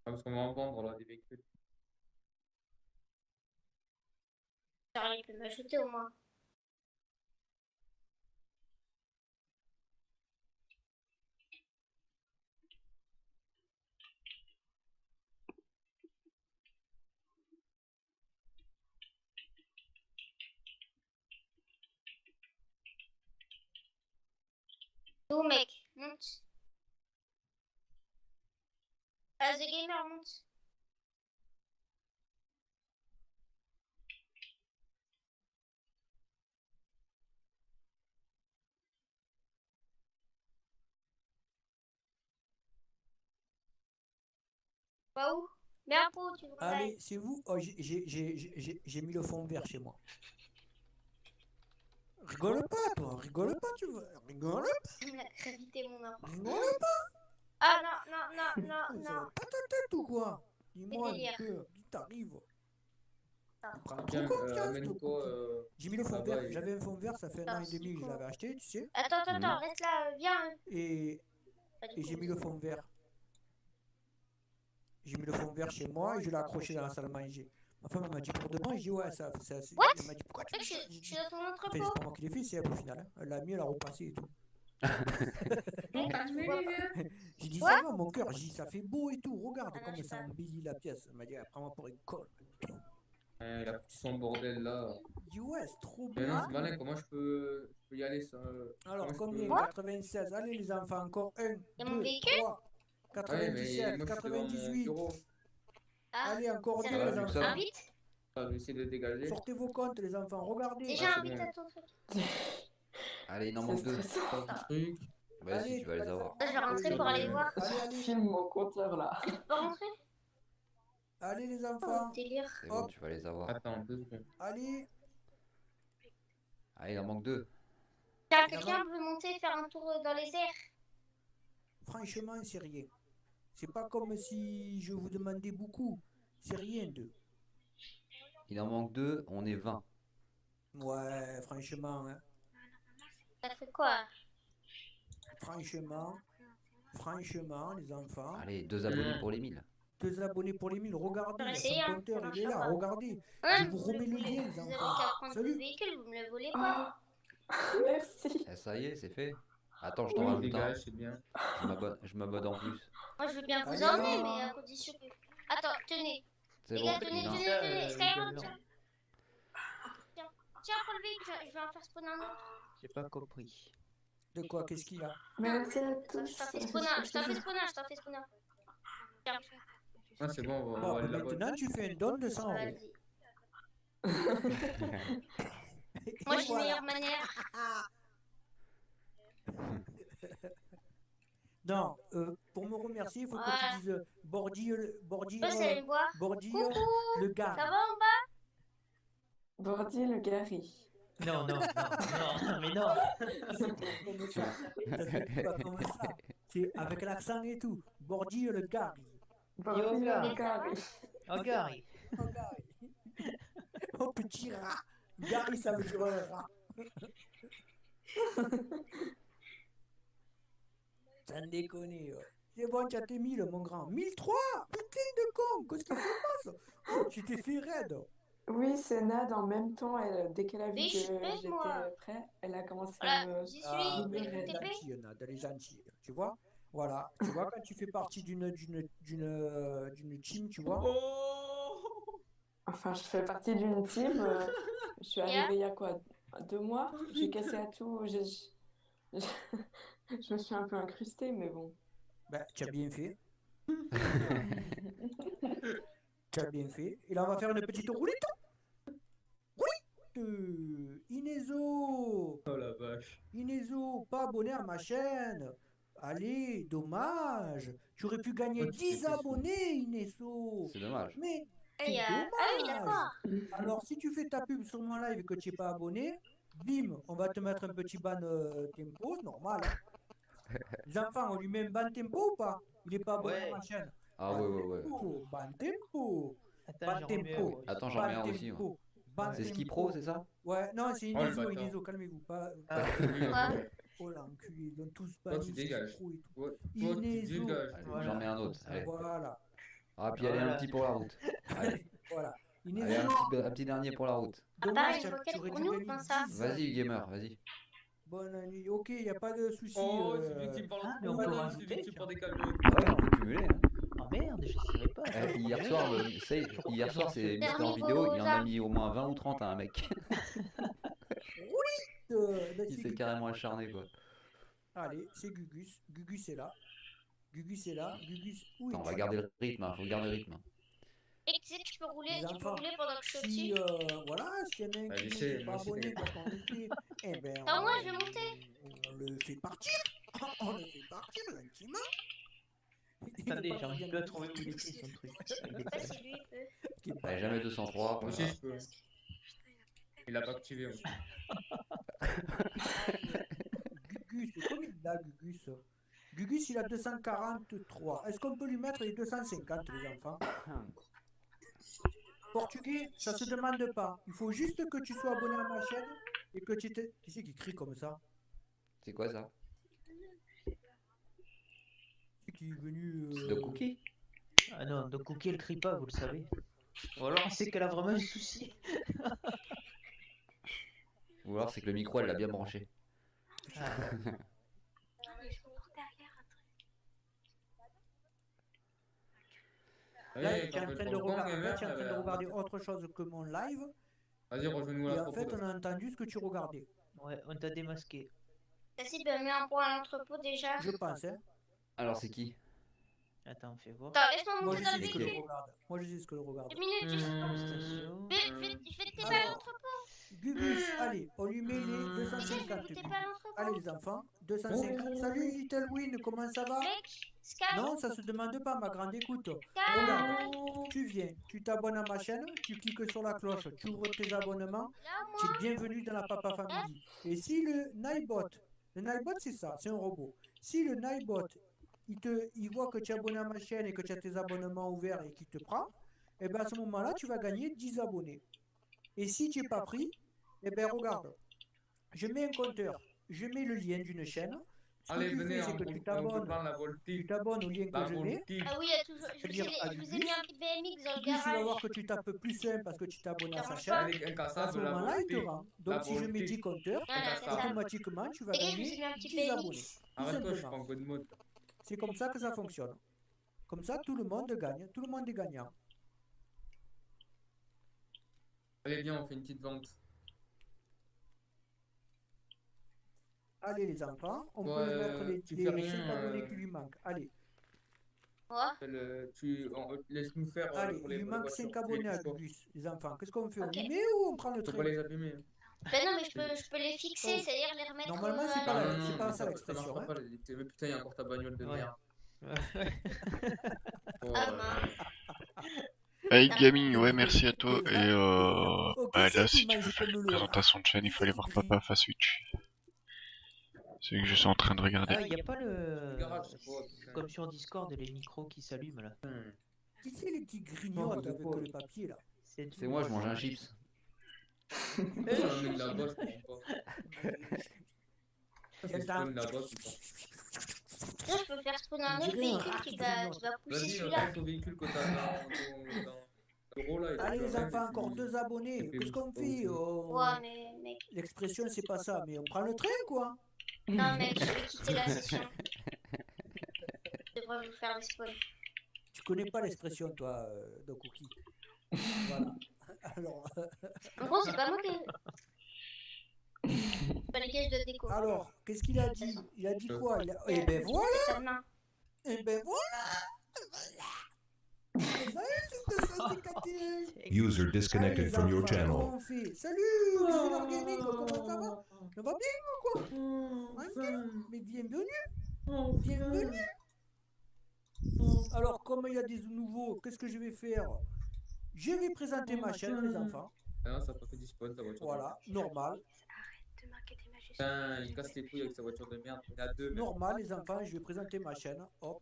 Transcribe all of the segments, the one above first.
Parce qu'on va en vendre là, des véhicules. Charlie peut m'ajouter au moins. Où, mec? Monte. Ah, The Gamer, monte. Bah où? Bien où tu voudrais? Allez, c'est vous. Oh, j'ai mis le fond vert chez moi. Rigole pas, toi. Rigole pas, tu veux. Rigole La gravité, mon enfant. pas. Rigole Ah non, non, non, non, pas. Ça non. va pas ta tête ou quoi? Dis-moi un délire. peu. Qui t'arrive? Ah. Tu prends trop Tiens, confiance, toi, amène-toi cookie. J'ai mis le fond vert. là-bas et... J'avais un fond vert, ça fait un an et C'est demi que je con. l'avais acheté, tu sais. Attends, attends, attends, reste là, viens. Et, Pas du et coup, j'ai mis le fond vert. J'ai mis le fond vert chez moi et je l'ai accroché dans la salle à manger. Ma femme m'a dit pour demain, j'ai dit ouais, ça. What? Elle m'a dit pourquoi tu Mec, fais ça? je suis dans ton Enfin, entrepôt. c'est pas moi qui l'ai fait, c'est elle au final. Hein. Elle l'a mis, elle a repassé et tout. Mec, tu vois pas. J'ai dit Quoi? ça va mon cœur, j'ai dit ça fait beau et tout, regarde Ah non, comme je sais ça pas. embellit la pièce. Elle m'a dit prends-moi pour une conne. Il a foutu son bordel là. J'ai dit ouais, c'est trop beau Mais non, et c'est tout. malin, comment je peux y aller ça comment Alors je combien? peux... 96. Allez les enfants, encore 1, Y'a mon 2, véhicule? 3, Ouais, mais 97, moi je suis devant mon 98. bureau. Ah, Allez, encore c'est 2 Voilà, les vu que enfants. invite? je vais essayer de dégager. Sortez vos comptes les enfants, regardez. Déjà c'est invite bon, à là. ton truc. Allez, il en C'est manque deux. stressant. Pas de truc. Vas-y, Allez, tu vas les avoir. Je vais rentrer pour aller voir. allez, allez, Filme mon compteur là. Tu peux rentrer? allez les Oh, enfants. délire. C'est bon, Hop. tu vas les avoir. Attends, 2 secondes. Allez. Allez, il en manque deux. Tiens, quelqu'un peut monter et faire un tour dans les airs? Franchement, c'est rien. C'est pas comme si je vous demandais beaucoup. C'est rien de. Il en manque deux, on est 20. Ouais, franchement, hein. Ça fait quoi? Franchement, les enfants. Allez, 2 abonnés pour les 1000. 2 abonnés pour les 1000. Regardez, Je vais il y a essayer, son hein, compteur, ça il est là. marchera pas. Regardez. Ouais, Je vous remets le lien, les vous avez enfants. qu'à prendre le Salut. véhicule, vous me le volez pas. Oh, merci. Eh, ça y est, c'est fait. Attends, je t'en Oui, rajoute un. dégage, c'est bien. Je m'abonne en plus. Moi, je veux bien vous Allez, emmener, allez. mais à condition que... Attends, tenez. C'est Les bon, gars, tenez, il en- tenez, tenez. Skyrock, non. tiens. Tiens, prends le véhicule, je vais en faire spawner un autre. J'ai pas compris. De quoi? Qu'est-ce qu'il y a? Merci à Je tous. t'en fais spawner, je t'en fais spawner, je t'en fais spawner. Tiens, Ah, c'est bon, on va Bon, aller là-bas. maintenant, tu fais un don de 100 euros. vas-y. Et Moi, j'ai une voilà. meilleure manière. Non, pour me remercier, il faut que Voilà. tu dises Bordir, Toi, c'est allé me voir. Bordir le gars. Ça va en bas? Bordier le Gary. Non, non, non, non, mais non. Comme ça. Ça se fait pas comme ça. C'est avec l'accent et tout. Bordir le gars. Bordier le Gary. Gary. Oh, Gary. Oh, Gary. Oh, petit rat. Gary, ça veut dire rat. Ça ne déconne. C'est bon, tu as tes 1000, mon grand. 1003. Putain de con. Qu'est-ce qu'il se passe? Oh, tu t'es fait raide. Oui, c'est Nad en même temps. Dès qu'elle a vu Mais que je suis bête, moi. j'étais prêt, elle a commencé Voilà, à me. j'y Ah, suis. double Mais elle vous est raid. TP? gentille, Nad, elle est gentille. Tu vois? Voilà. Tu vois, quand tu fais partie d'une team, tu vois? Enfin, je fais partie d'une team. Je suis arrivée il y a quoi? 2 mois? J'ai cassé à tout. Je me suis un peu incrustée, mais bon. Ben, tu as bien fait. Tu as bien fait. Et là, on va faire une petite roulette. Inezo. Oh la vache. Inezo, pas abonné à ma chaîne. Allez, dommage. Tu aurais pu gagner Ouais, tu t'es 10 fait abonnés, Inezo. C'est dommage. Mais Ah, c'est il y a- dommage. Ah oui, d'accord. Alors, si tu fais ta pub sur mon live et que tu n'es pas abonné, bim, on va te mettre un petit ban tempo, normal. Hein. Les enfants, on lui met un ban tempo ou pas? Il n'est pas abonné à Ouais. ma chaîne. Ah ouais, ouais, ouais. Tempo, ban tempo. Attends, Ban j'en remets un, tempo. moi aussi. Attends, j'en Ban mets un aussi. Moi. tempo. Ban C'est ski tempo. pro, c'est ça? Ouais, non, c'est Oh, le Inezo, bâtard. Inezo, calmez-vous. Pas... Ah, Quoi? Oh l'enculé, ils ont tous Toi, banni tu ski dégages. pro et tout. Toi, tu Inezo. dégages. Allez, Voilà. j'en mets un autre. Allez. Voilà. Ah, puis allez, un Voilà. petit pour la route. Allez, Voilà. allez, Inévitable. un petit dernier pour la route. Ah, Dommage, une pocket tu aurais pour dû nous, gagner comme ça. 10. Vas-y, gamer, vas-y. Bonne nuit. Ok, il n'y a pas de souci. Oh, c'est victime par Ah, le mais on peut c'est rajouter, victime par des cagoules. Ah ouais, on peut cumuler. Hein. Ah merde, je savais pas. ça. Hier soir, hier soir, c'est Mister Permis Vidéo, il en a Rosa. mis au moins 20 ou 30 à un mec. Bah, Il c'est s'est Gugus. carrément acharné, quoi. Allez, c'est Gugus. Gugus est là. Gugus est là. Gugus, où Attends, on va es-tu? garder le rythme, hein, faut garder le rythme. Et tu sais, tu peux Les enfants, rouler pendant que je suis Si, au-dessus. voilà, s'il y en a un Bah, qui je sais, n'est moi pas aussi, abonné, t'inquiète. qu'est-ce qu'on lui fait? Eh ben, Attends, moi, je vais monter. on le fait partir. On le fait partir gentiment. Il n'a Attendez, pas j'arrive bien plus à dit. trouver où il était son truc. Il est Pas pas si lui, il peut. Qui est pas- Allez, jamais 203. Moi aussi, je peux. Il a pas activé. hein. Gugus, combien il a, Gugus? Gugus, il a 243. Est-ce qu'on peut lui mettre les 250, les enfants? Portugais, ça se demande pas. Il faut juste que tu sois abonné à ma chaîne et que tu t'es... Qui c'est qui crie comme ça? C'est quoi ça? Qui est venu... C'est de cookie? Ah non, donc Cookie elle crie pas, vous le savez. Ou alors c'est qu'elle a vraiment un souci. Ou alors c'est que le micro, elle l'a bien branché. Ah, Là, Allez, tu es en train de regarder, là, tu es en train de regarder autre chose que mon live. Vas-y, rejoins-nous Et à en fait, propos. on a entendu ce que tu regardais. ouais, on t'a démasqué. T'as si bien mis un point à l'entrepôt déjà. Je pense, hein. Alors c'est qui? Attends, fais voir. Attends, laisse-moi Moi, monter je dans le sais ce que le véhicule. regarde. Moi, je sais ce que le regarde. 2 minutes, juste. Station. Fais tes pas à Alors, l'entrepôt. Gugus, allez, on lui met les Déjà, je 250. fais tes pas à l'entrepôt. Allez, les enfants, 250. Salut, Little Win, comment ça va? Mec, Sky, Non, ça se demande pas, ma grande écoute. Sky. Regarde, tu viens, tu t'abonnes à ma chaîne, tu cliques sur la cloche, tu ouvres tes abonnements, Là, tu moi. es bienvenu dans la Papa Family. Et si le Nightbot c'est ça, c'est un robot. Si le Nightbot, il voit que tu es abonné à ma chaîne et que tu as tes abonnements ouverts et qu'il te prend, et bien à ce moment-là, tu vas gagner 10 abonnés. Et si tu n'es pas pris, et bien regarde, je mets un compteur, je mets le lien d'une chaîne. Ce que Allez, tu venez, fais, c'est que on tu peut t'abonnes. prendre la Tu voltige. t'abonnes au lien La que je mets. voltige. Ah oui, il y a toujours. Je vous ai mis un petit BMX dans le Plus tu vas voir garage. que tu tapes plus simple parce que tu t'es abonné à sa Dérange chaîne. pas. Avec À ce incassable, la moment-là, il te voltige. rend. La Donc si je mets voltige. 10 compteurs, Voilà, c'est ça. automatiquement, tu vas Les gars, je vous ai gagner mis un petit 10 abonnés. BMX. Tout Arrête-toi, je suis pas simplement. en good mode. C'est comme ça que ça fonctionne. Comme ça, tout le monde gagne. Tout le monde est gagnant. Allez, viens, on fait une petite vente. Allez les enfants, on Bon, peut lui mettre les, tu les fais rien, 5 abonnés qui lui manquent. Allez, Quoi? Laisse-nous faire allez, pour il les lui manque voitures. 5 abonnés à Les choix. Gugus, les enfants. Qu'est-ce qu'on fait? On Ok. les met ou on prend le Faut train? pas les abîmer. Ben non, mais je peux les fixer, c'est-à-dire les remettre. Normalement, c'est à pas la- la- c'est pas mais ça ça l'expression, marchera hein. pas. Mais putain, il y a encore ta bagnole de Ouais. merde. Oh, Ah mince. Hey Gaming, ouais, merci à toi. Et Ok, bah, c'est là, tout, si tu mais veux je faire peux me une le- présentation de chaîne, il faut aller voir Papa face Switch. C'est que je suis en train de regarder. Ah, il n'y a pas le. garage, c'est quoi, putain. Comme sur Discord, les micros qui s'allument là. Qui c'est les petits grignotes de avec quoi le papier là? C'est C'est moi, je mange un chips. Pourquoi ça m'amène là-bas, je comprends pas. Ça, c'est spawn là-bas, putain. Sinon, je peux faire spawn un On autre dirait un véhicule rat qui qui va grignote. pousser Vas-y, celui-là. reste au véhicule que t'as dans le gros là. et Allez tu les l'arrêtes et enfants, tu- encore 2 abonnés. et puis Qu'est-ce qu'on vous- fait? Ouais, mais mec. L'expression c'est pas ça, mais on prend le train quoi. Non, mec, je vais quitter la session. Je devrais vous faire des spawns. Tu connais pas l'expression toi, de Cookie. Voilà. Alors, En gros, c'est pas moi qui. C'est pas les cages de déco. alors, qu'est-ce qu'il a dit? Il a dit quoi? Eh ben voilà. C'est ta main. Eh ben voilà. Voilà. Vous avez ce 251. User Allez, disconnected les from your enfants, channel. comment on fait? Salut, Xenor Gaming, comment ça va? Ça va bien ou quoi? Tranquille. Mais bienvenue. Bienvenue. Alors, comme il y a des nouveaux, qu'est-ce que je vais faire? Je vais présenter ma chaîne, les enfants. Ah non, ça a pas fait du spawn ta voiture. Voilà, normal. Putain, il casse les couilles avec sa voiture de merde. Il y en a deux, mais. Normal, les enfants, je vais présenter ma chaîne. Hop.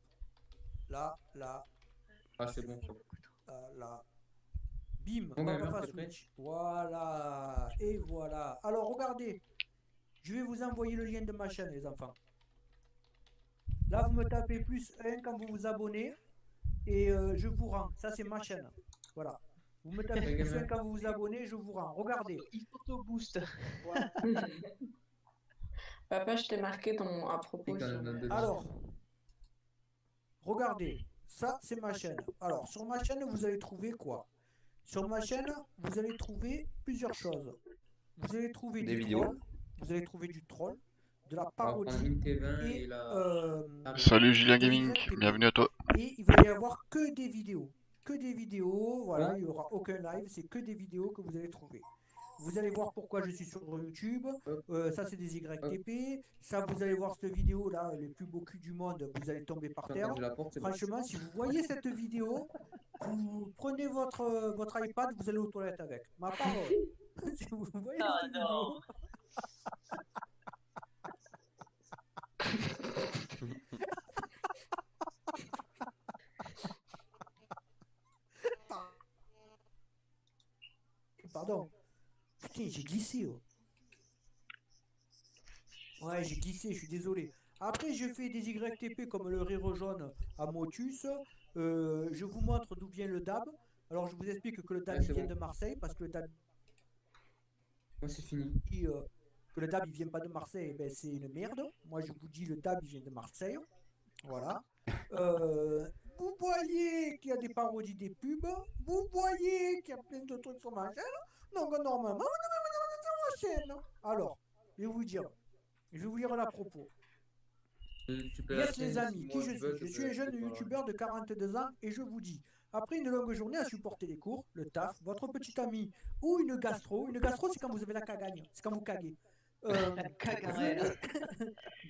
Là, là, Ah, c'est bon. là. Bim. Bon, Papa gamin, face t'es prêt? Switch. Voilà. Et voilà. Alors, regardez. Je vais vous envoyer le lien de ma chaîne, les enfants. Là, vous me tapez +1 quand vous vous abonnez. et je vous rends. Ça, c'est ma chaîne. Voilà. Vous me tapez Les plus gamins. fin quand vous vous abonnez, je vous rends. Regardez. Il photo-boost. Voilà. Papa, je t'ai marqué ton à propos Et quand sur même, le- deux- Alors, regardez. Ça, c'est ma chaîne. Alors, sur ma chaîne, vous allez trouver quoi? Sur ma chaîne, vous allez trouver plusieurs choses. Vous allez trouver Des du vidéos. troll. Vous allez trouver du troll, de la On va prendre parodie une T20 et et la. Ah, Salut Julien de Gaming, YTP. bienvenue à toi. Et il va y avoir que des vidéos. Que des vidéos, voilà, il n'y aura aucun live, c'est que des vidéos que vous allez trouver. Vous allez voir pourquoi je suis sur YouTube. Ça, c'est des YTP. Ça, vous allez voir cette vidéo là, les plus beaux culs du monde, vous allez tomber par terre. Quand je la porte, c'est bon. Franchement, si vous voyez cette vidéo, vous prenez votre iPad, vous allez aux toilettes avec. Ma parole. Si vous voyez Ah, cette non. vidéo. Pardon. Putain, j'ai glissé. Oh. Ouais, j'ai glissé, je suis désolé. Après, je fais des YTP comme le rire jaune à Motus. Je vous montre d'où vient le DAB. Alors, je vous explique que le DAB Ouais, il c'est vient bon. de Marseille parce que le DAB, Moi, c'est fini. que le DAB il vient pas de Marseille, ben, c'est une merde. Moi, je vous dis le DAB il vient de Marseille. Voilà. Vous voyez qu'il y a des parodies des pubs. Vous voyez qu'il y a plein de trucs sur ma chaîne. Donc, normalement, vous devez regarder sur ma chaîne. Alors, je vais vous dire à propos. Tu peux Yes acheter les une amis, qui Simone je suis? Bud, Je suis un jeune voilà. youtubeur de 42 ans et je vous dis, après une longue journée à supporter les cours, le taf, votre petit ami ou une gastro c'est quand vous avez la cagagne, c'est quand vous caguez. Cagarelle.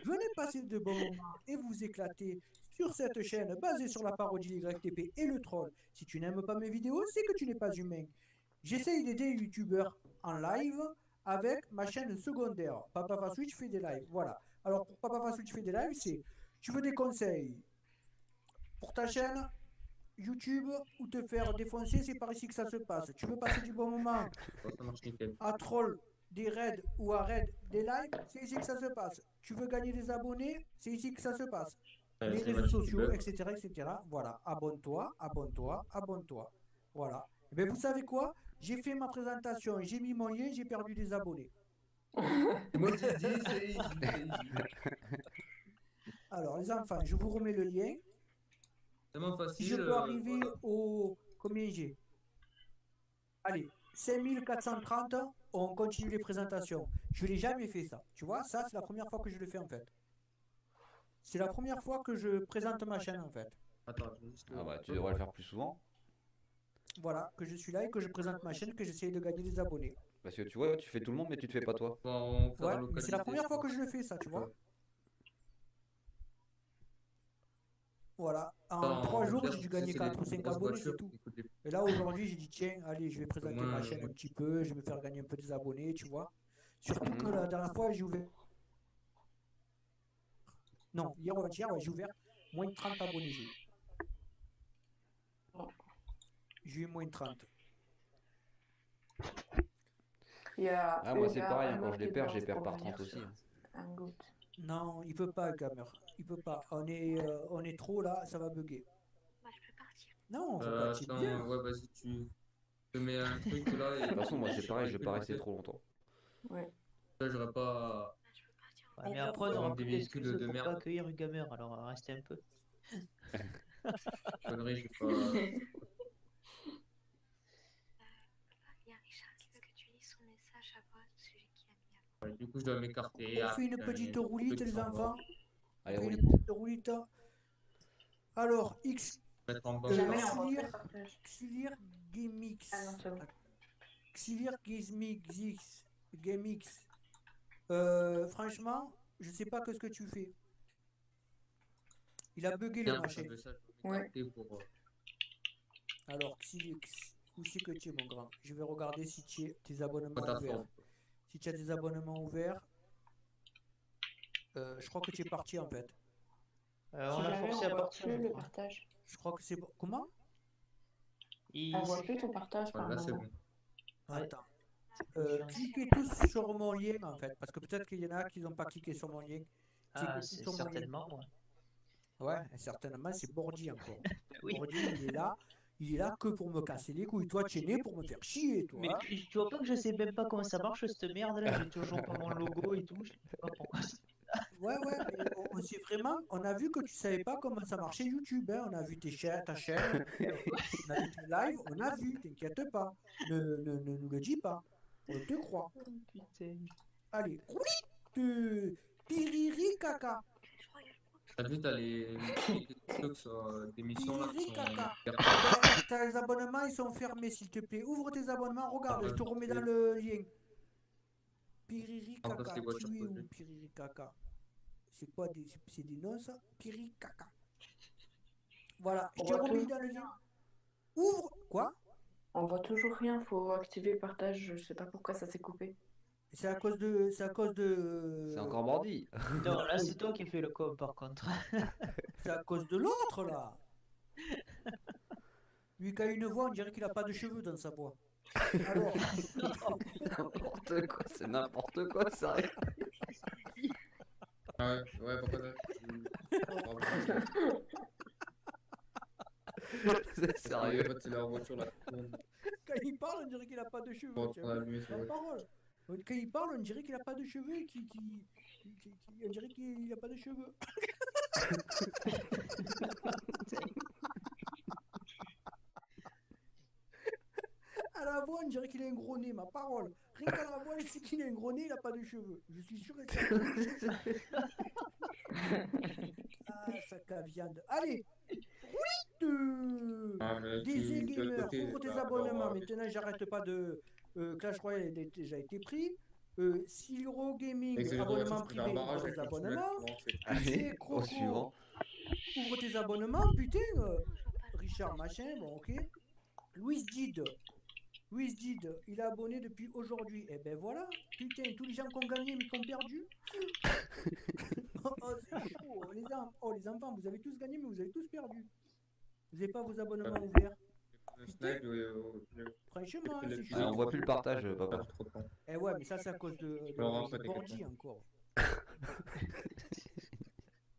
Venez passer de bons moments et vous éclater sur cette chaîne basée sur la parodie YTP et le troll. Si tu n'aimes pas mes vidéos, c'est que tu n'es pas humain. J'essaye d'aider les youtubeurs en live avec ma chaîne secondaire. Papa Va Switch fait des lives. Voilà. Alors pour Papa Va Switch fait des lives, c'est tu veux des conseils pour ta chaîne YouTube ou te faire défoncer, c'est par ici que ça se passe. Tu veux passer du bon moment Bon, ça marche nickel. à troll des raids ou à raid des likes, c'est ici que ça se passe. Tu veux gagner des abonnés, c'est ici que ça se passe. Les C'est réseaux Mathieu sociaux, Bud. etc., etc. Voilà, abonne-toi, abonne-toi, abonne-toi. Voilà. Et bien vous savez quoi? J'ai fait ma présentation, j'ai mis mon lien, j'ai perdu des abonnés. C'est moi qui dis, c'est easy, c'est easy. Alors les enfants, je vous remets le lien. Tellement Si facile. je peux arriver voilà. au... Combien j'ai? Allez, 5430, on continue les présentations. Je l'ai jamais fait ça. Tu vois, ça c'est la première fois que je le fais en fait. C'est la première fois que je présente ma chaîne en fait. Attends, je vais juste. Ah bah, tu devrais le faire plus souvent. Voilà, que je suis là et que je présente ma chaîne, que j'essaye de gagner des abonnés. Parce que tu vois, tu fais tout le monde, mais tu te fais pas toi. Bon, on fera Ouais, mais localiser, c'est la première fois pense. que je le fais ça, tu vois. Ouais. Voilà, en Attends, 3 jours, faire- j'ai dû si gagner c'est 4 ou des 5 grosses abonnés, c'est voitures, tout. écoute, les- Et là, aujourd'hui, j'ai dit, tiens, allez, je vais présenter moins, ma chaîne un petit peu, je vais me faire gagner un peu des abonnés, tu vois. Surtout que la dernière fois, j'ai ouvert. Non, hier ou avant-hier, ouais, j'ai ouvert moins de 30 abonnés. J'ai eu moins de 30. Il y a Ah, moi c'est Eva, pareil, hein, Emma quand je les qui perds, danse je les perds pour par venir 30 aussi. sur hein. un goût. Non, il peut pas, Gamer. Il peut pas. On est trop là, ça va bugger. Bah, je peux partir. Non, faut pas être bien. Attends, ouais, vas-y, tu te mets un truc là. Et De toute façon, moi c'est pareil, je vais pas rester trop longtemps. Ouais. Là, j'aurais pas. Bah, je peux partir. Ouais, mais après, on aura Des plus véhicules d'excuses de pour merde. pas accueillir une gamer, alors restez un peu. Connerie, je vais pas. Il y a Richard qui veut que tu lises son message à voix au sujet qu'il a mis à Ouais, du coup, je dois m'écarter. On Ah, fait une putain, petite il y a roulite, des les trucs enfants. Allez, On fait roule. une petite roulite. Alors, X. à mettre en bas. Jamais Jamais on Xylir. refait partage. Xylir GameX. Ah non, c'est bon. Xylir GameX. Franchement, je sais pas que ce que tu fais. Il a bugué le Tiens, machin. ça veut ça, je vais m'écarter pour. Alors, Xylix, où c'est que tu es, mon grand? Je vais regarder si tu as tes abonnements Pas ta ouverts. forme. Si tu as des abonnements ouverts, je crois que tu es parti en fait. On Si l'a jamais forcé à on voit partir. plus je le crois. partage. Je crois que c'est bon. Comment? Il... On voit plus ton partage par Voilà, là, c'est moment. bon. Ouais. Attends. Cliquez tous sur mon lien en fait, parce que peut-être qu'il y en a qui n'ont pas cliqué sur mon lien. Ah, Cliquez tous c'est sur mon lien. certainement moi. Ouais, certainement, c'est Bordy encore. Oui. Bordy, il est là que pour me casser les couilles. Toi, tu es né pour me faire chier, toi. Mais hein. tu vois pas que je sais même pas comment ça marche cette merde là, j'ai toujours pas mon logo et tout, je sais pas pourquoi. Ouais, mais on sait vraiment, on a vu que tu savais pas comment ça marchait YouTube. Hein. On a vu ta chaîne, on a vu tes lives, on a vu, t'inquiète pas. Ne nous le dis pas. On te croit. Putain. Allez, piriri caca. T'as vu, t'as les TikTok sur des missions là qui Piriri sont caca. hyper Tes abonnements, ils sont fermés, s'il te plaît. Ouvre tes abonnements, regarde, Ah, je te remets et- dans le lien. Piriri En place, caca, les voitures tu es où, connues. Piriri caca? C'est quoi c'est des noms, ça? Piriri caca. Voilà, je On t'ai voit remis toujours dans le lien. Ouvre. Quoi? On voit toujours rien, faut activer le partage, je sais pas pourquoi ça s'est coupé. C'est à cause de. C'est à cause de. C'est encore Bordy. Non, là c'est toi qui as fait le com par contre. C'est à cause de l'autre, là. Lui qui a une voix, on dirait qu'il a pas de cheveux dans sa voix. Alors, N'importe quoi, c'est n'importe quoi, sérieux. Ah ouais, pourquoi ça C'est Sérieux, en sérieux. fait, c'est leur voiture là. quand il parle, on dirait qu'il a pas de cheveux. Pour tiens. prendre la lumière sur La la parole. Quand il parle, on dirait qu'il a pas de cheveux et on dirait qu'il a pas de cheveux. À la voix, on dirait qu'il a un gros nez, ma parole. Rien qu'à la voix, c'est qu'il a un gros nez, il a pas de cheveux. Je suis sûr et certain. Ah, sac à viande. Allez, roulette. Ah, mais DZ tu- de l'autre Gamer, côté, ouvre tes là, abonnements. alors, Maintenant, j'arrête pas de. Clash Royale a déjà été pris. Siro Gaming, avec ces jeux de abonnement voiture, tu fais un privé, barrage ouvre avec tes une fenêtre, abonnements. bon, c'est- Allez, C'est au Croco, suivant. ouvre tes abonnements, putain. Richard Machin, bon, ok. Louis Did, il est abonné depuis aujourd'hui. Et ben voilà, putain, tous les gens qui ont gagné mais qui ont perdu. Oh, c'est chaud, les enfants, vous avez tous gagné mais vous avez tous perdu. Vous n'avez pas vos abonnements ouverts. Le snipe, Franchement, c'est Ouais, chaud. Ouais, on voit plus le partage, pas papa. trop de temps. Eh ouais, mais ça c'est à cause de Laurent, pas Bordy t'inquiète encore.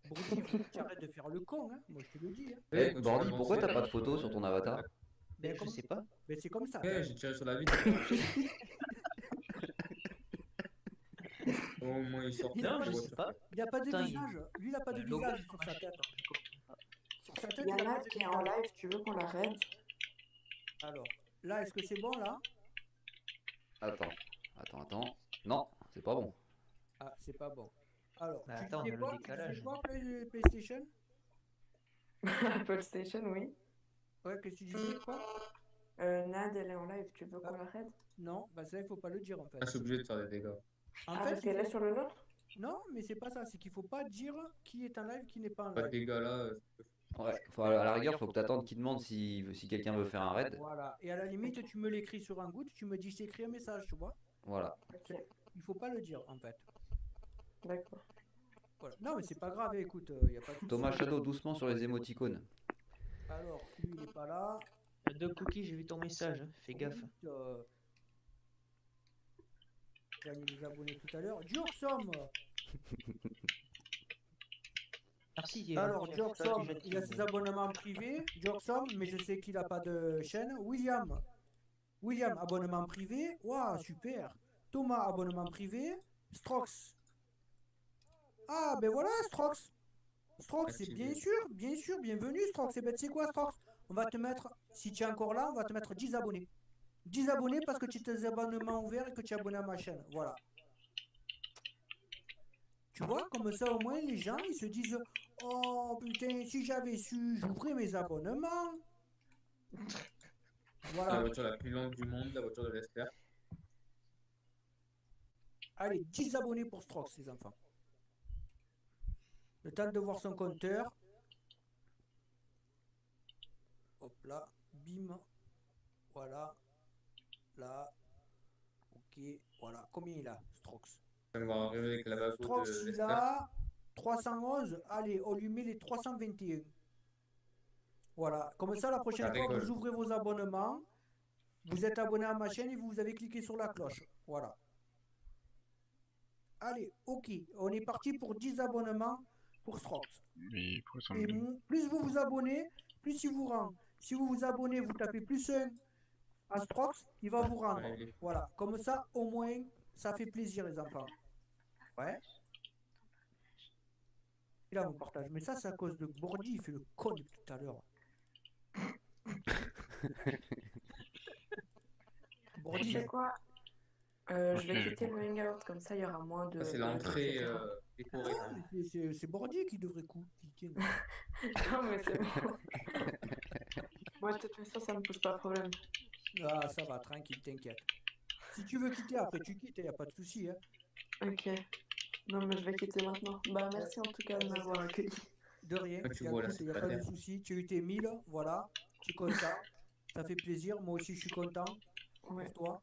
Bordy, faut que tu arrêtes de faire le con, hein. Moi je te le dis. Hein. Eh, quand tu Bordy, vas pourquoi avancer, t'as pas de photo sur ton avatar? Ben, Je comme- sais pas. ben, c'est comme ça. Ouais, j'ai tiré sur la vitre. Au moins, il sort. Il a Non, pas je de- sais pas. Il n'a pas de Putain, visage. Lui, il n'a pas de le logo, visage sur sa tête. Sur sa tête, Il y il en a a pas de qui est en visage. live, tu veux qu'on la raide? Alors, là, est-ce que c'est bon là? Attends. Non, c'est pas bon. Ah, c'est pas bon. Alors, Bah, tu attends, disais on a le quoi? Tu décalage. disais quoi, PlayStation? Apple Station, oui. Ouais, qu'est-ce que tu disais quoi? Nad, elle est en live, tu veux qu'on la raide? Non, bah ça, il faut pas le dire en fait. Ah, je suis obligé de faire des dégâts. En Ah, fait, parce qu'elle est sur le nôtre? non, mais c'est pas ça. C'est qu'il faut pas dire qui est en live, qui n'est pas en Pas de live. dégâts là. Ouais, à la rigueur, faut que t'attendes qu'il demande si quelqu'un veut faire un raid. Voilà. Et à la limite, tu me l'écris sur un goutte, tu me dis je t'ai écrit un message, tu vois. Voilà. Ok, Il faut pas le dire en fait. d'accord. Voilà. Non, mais c'est pas grave, écoute, y a pas de souci. Thomas Shadow, doucement sur les émoticônes. Alors, lui, il est pas là. De Cookie, j'ai vu ton message, hein. Fais gaffe. J'ai gagné des abonnés tout à l'heure. Dioxom. Merci. Alors, c'est Dioxom, gentil. il a ses abonnements privés. Dioxom, mais je sais qu'il a pas de chaîne. William, abonnement privé. Waouh, super. Thomas, abonnement privé. Strox. Ah, ben voilà, Strox. Strox, c'est bien sûr, bienvenue, Strox. Et ben, tu sais quoi, Strox? On va te mettre, si tu es encore là, on va te mettre 10 abonnés. 10 abonnés parce que tu as tes abonnements ouverts et que tu es abonné à ma chaîne. Voilà. Tu vois, comme ça au moins les gens ils se disent oh putain, si j'avais su, j'ouvrais mes abonnements. La Voilà. voiture la plus longue du monde, la voiture de l'Esther. Allez, 10 abonnés pour Strox, les enfants. Le temps de voir son compteur. Hop là, bim. Voilà. Là. Ok, voilà. Combien il a, Strox? Ça va arriver avec la base de Strox, il l'Esther. a 311. Allez, on lui met les 321. Voilà. Comme ça, la prochaine Ça fois, rigole. vous ouvrez vos abonnements. Vous êtes abonné à ma chaîne et vous avez cliqué sur la cloche. Voilà. Allez, ok. On est parti pour 10 abonnements pour Strox. Mais pour Et exemple, plus vous vous abonnez, plus il vous rend. Si vous vous abonnez, vous tapez +1 à Strox, il va vous rendre. Ouais, il est- Voilà, comme ça, au moins, ça fait plaisir, les enfants. Ouais. Et là, mon partage. Mais ça, c'est à cause de Bordy, il fait le con depuis tout à l'heure. Tu Bordy, sais quoi? Je vais quitter le hangout, comme ça il y aura moins de Ça, c'est bugs, l'entrée etc. décorée. Là. c'est Bordy qui devrait quitter. Non, mais c'est bon. Moi, de toute façon, ça me pose pas problème. Ah, ça va, tranquille, t'inquiète. Si tu veux quitter, après tu quittes, il n'y a pas de souci. Hein. Ok. Non, mais je vais quitter maintenant. Bah, merci en tout cas de m'avoir accueilli. De rien, Ah, tu vois, là, il n'y a c'est pas pas de souci. Tu as eu tes 1000, voilà, tu es content. Ça fait plaisir, moi aussi je suis content Ouais, pour toi.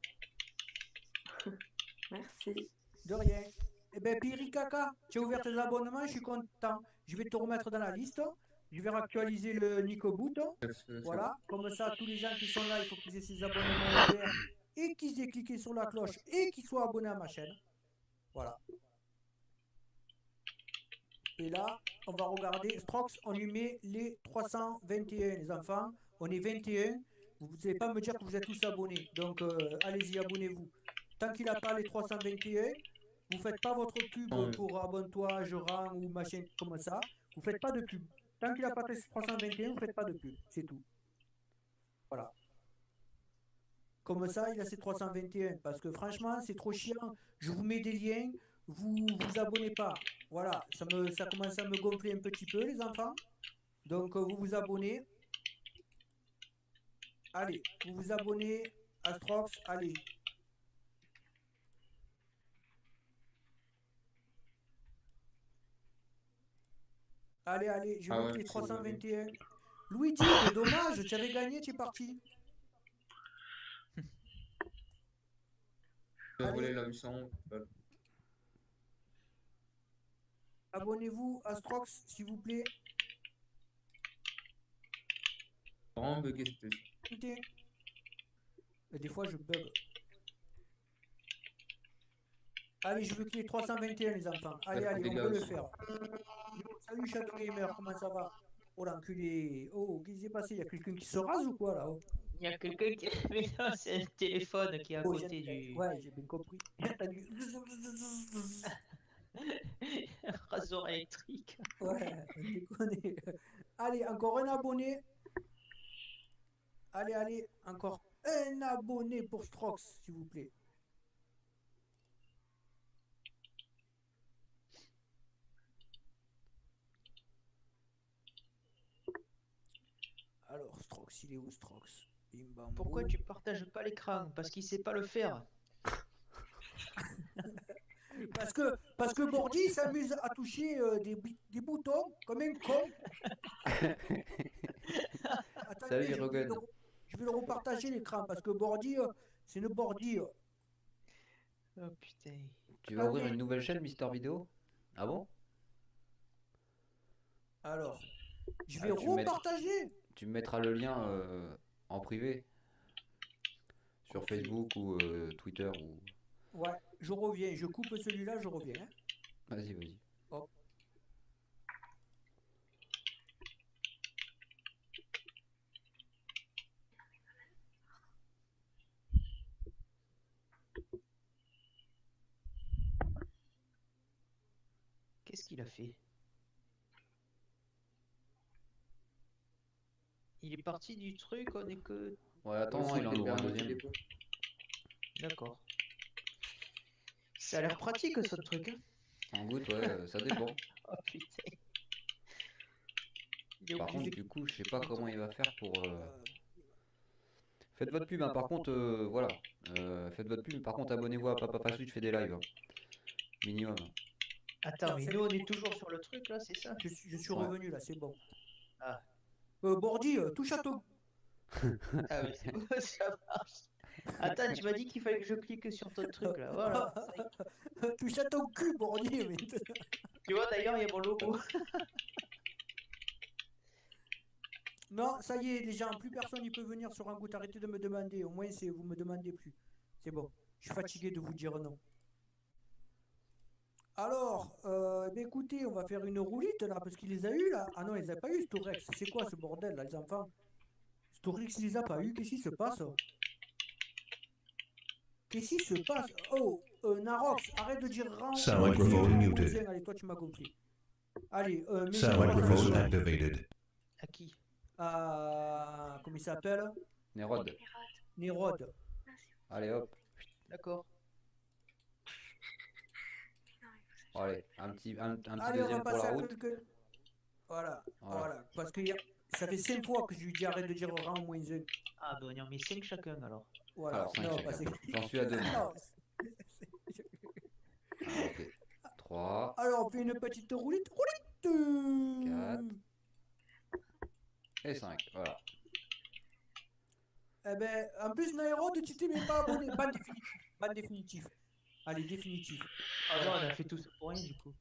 merci. De rien. Eh ben, Piri Kaka, tu as ouvert tes abonnements, je suis content. Je vais te remettre dans la liste. Je vais réactualiser le Nico Boot. Voilà, comme ça, tous les gens qui sont là, il faut qu'ils aient ces abonnements ouverts et qu'ils aient cliqué sur la cloche et qu'ils soient abonnés à ma chaîne. Voilà. Et là, on va regarder. Strox, on lui met les 321, les enfants. On est 21. Vous n'allez pas me dire que vous êtes tous abonnés. Donc, allez-y, abonnez-vous. Tant qu'il n'a pas les 321, vous ne faites pas votre pub pour abonne-toi, je rends ou machin comme ça. Vous ne faites pas de pub. Tant qu'il n'a pas les 321, vous ne faites pas de pub. C'est tout. Voilà. Comme ça, il a ses 321. Parce que franchement, c'est trop chiant. Je vous mets des liens. Vous vous abonnez pas. Voilà, ça commence à me gonfler un petit peu, les enfants. Donc, vous vous abonnez. Allez, vous vous abonnez à Strox. Allez. Allez, allez, je Ah veux ouais, les c'est vrai. 321. Luigi, dommage, tu avais gagné, tu es parti. Tu as Allez. volé la mission. Abonnez-vous à Strox, s'il vous plaît. Vraiment bugué cette Écoutez. Et des fois, je bug. Allez, je veux qu'il y ait 321, les enfants. Allez, allez, on Dégâts peut le aussi. faire. Salut, Shadow Gamer, comment ça va? Oh, l'enculé. Oh, qu'est-ce qui s'est passé? Il y a quelqu'un qui se rase ou quoi, là? Oh. Il y a quelqu'un qui. Mais non, c'est un téléphone qui est à Oh, côté du. Ouais, j'ai bien compris. T'as du- Un rasoir électrique. Ouais, déconne. Allez, encore un abonné. Allez, allez, encore un abonné pour Strox, s'il vous plaît. Alors, Strox, il est où, Strox? Bim, bam, Pourquoi boum. tu partages pas l'écran? Parce qu'il sait pas le faire. Parce que Bordy s'amuse à toucher des boutons comme un con. Attendez, Salut, Rogan. je vais le repartager l'écran parce que Bordy, c'est une Bordy. Oh putain. Tu vas ouvrir une nouvelle chaîne, Mister Vidéo? Ah bon? Alors, je Ah, vais repartager. Tu me mettras le lien en privé sur Facebook ou Twitter ou. Ouais, je reviens. Je coupe celui-là, je reviens. Hein. Vas-y, vas-y. Hop. Qu'est-ce qu'il a fait? Il est parti du truc, on est que. Ouais, attends, il en ouvre un deuxième. D'accord. Ça a l'air pratique ce truc. Hein. En goutte, ouais, ça dépend. Oh putain. Il est Par obligé contre, de- du coup, je sais pas comment il va faire pour. Faites votre pub, hein. Par contre, voilà. Faites votre pub, par contre, abonnez-vous à Papa Switch, fait des lives. Hein. Minimum. Attends, mais nous on est toujours sur le truc là, c'est ça? Je suis revenu là, c'est bon. Ah. Bordy, touche à ton. Ah mais c'est bon, ça marche. Attends, tu m'as dit qu'il fallait que je clique sur ton truc là, voilà. Touche à ton cul, Bordy. Mais... Tu vois d'ailleurs, il y a mon logo. Non, ça y est, les gens, plus personne ne peut venir sur un goût. Arrêtez de me demander. Au moins, vous me demandez plus. C'est bon. Je suis fatigué de vous dire non. Alors, ben écoutez, on va faire une roulette là, parce qu'il les a eu là. Ah non, il les a pas eu, Storex. C'est quoi ce bordel là, les enfants? Storex, il les a pas eu, qu'est-ce qui se passe? Qu'est-ce qui se passe? Oh, Narox, arrête de dire rang. Sound microphone muted. Tiens, allez, toi tu m'as compris. Allez, mets Sound Narox, microphone activated. À qui? comment il s'appelle? Nérod. Hérode. Nérode. Merci. Allez hop. D'accord. Non, mais vous savez. Allez, un petit Allez, on va deuxième pour passer la à route. quelqu'un. Voilà, Voilà. voilà. Parce que ça fait 5 fois que je lui dis arrête de dire rang moins 1. Ah, bah on en met 5 chacun alors. Voilà. Alors, 5 Non, chacun. pas c'est- J'en suis à 2. Non, Ah, ok. 3. alors, on fait une petite roulette. Roulette. 4. Et 5. Voilà. Eh ben, en plus, Nairod, tu t'es même pas abonné. Ban définitif. Ban définitif. Allez, définitif. Ah non, on a fait tout ça pour rien du coup.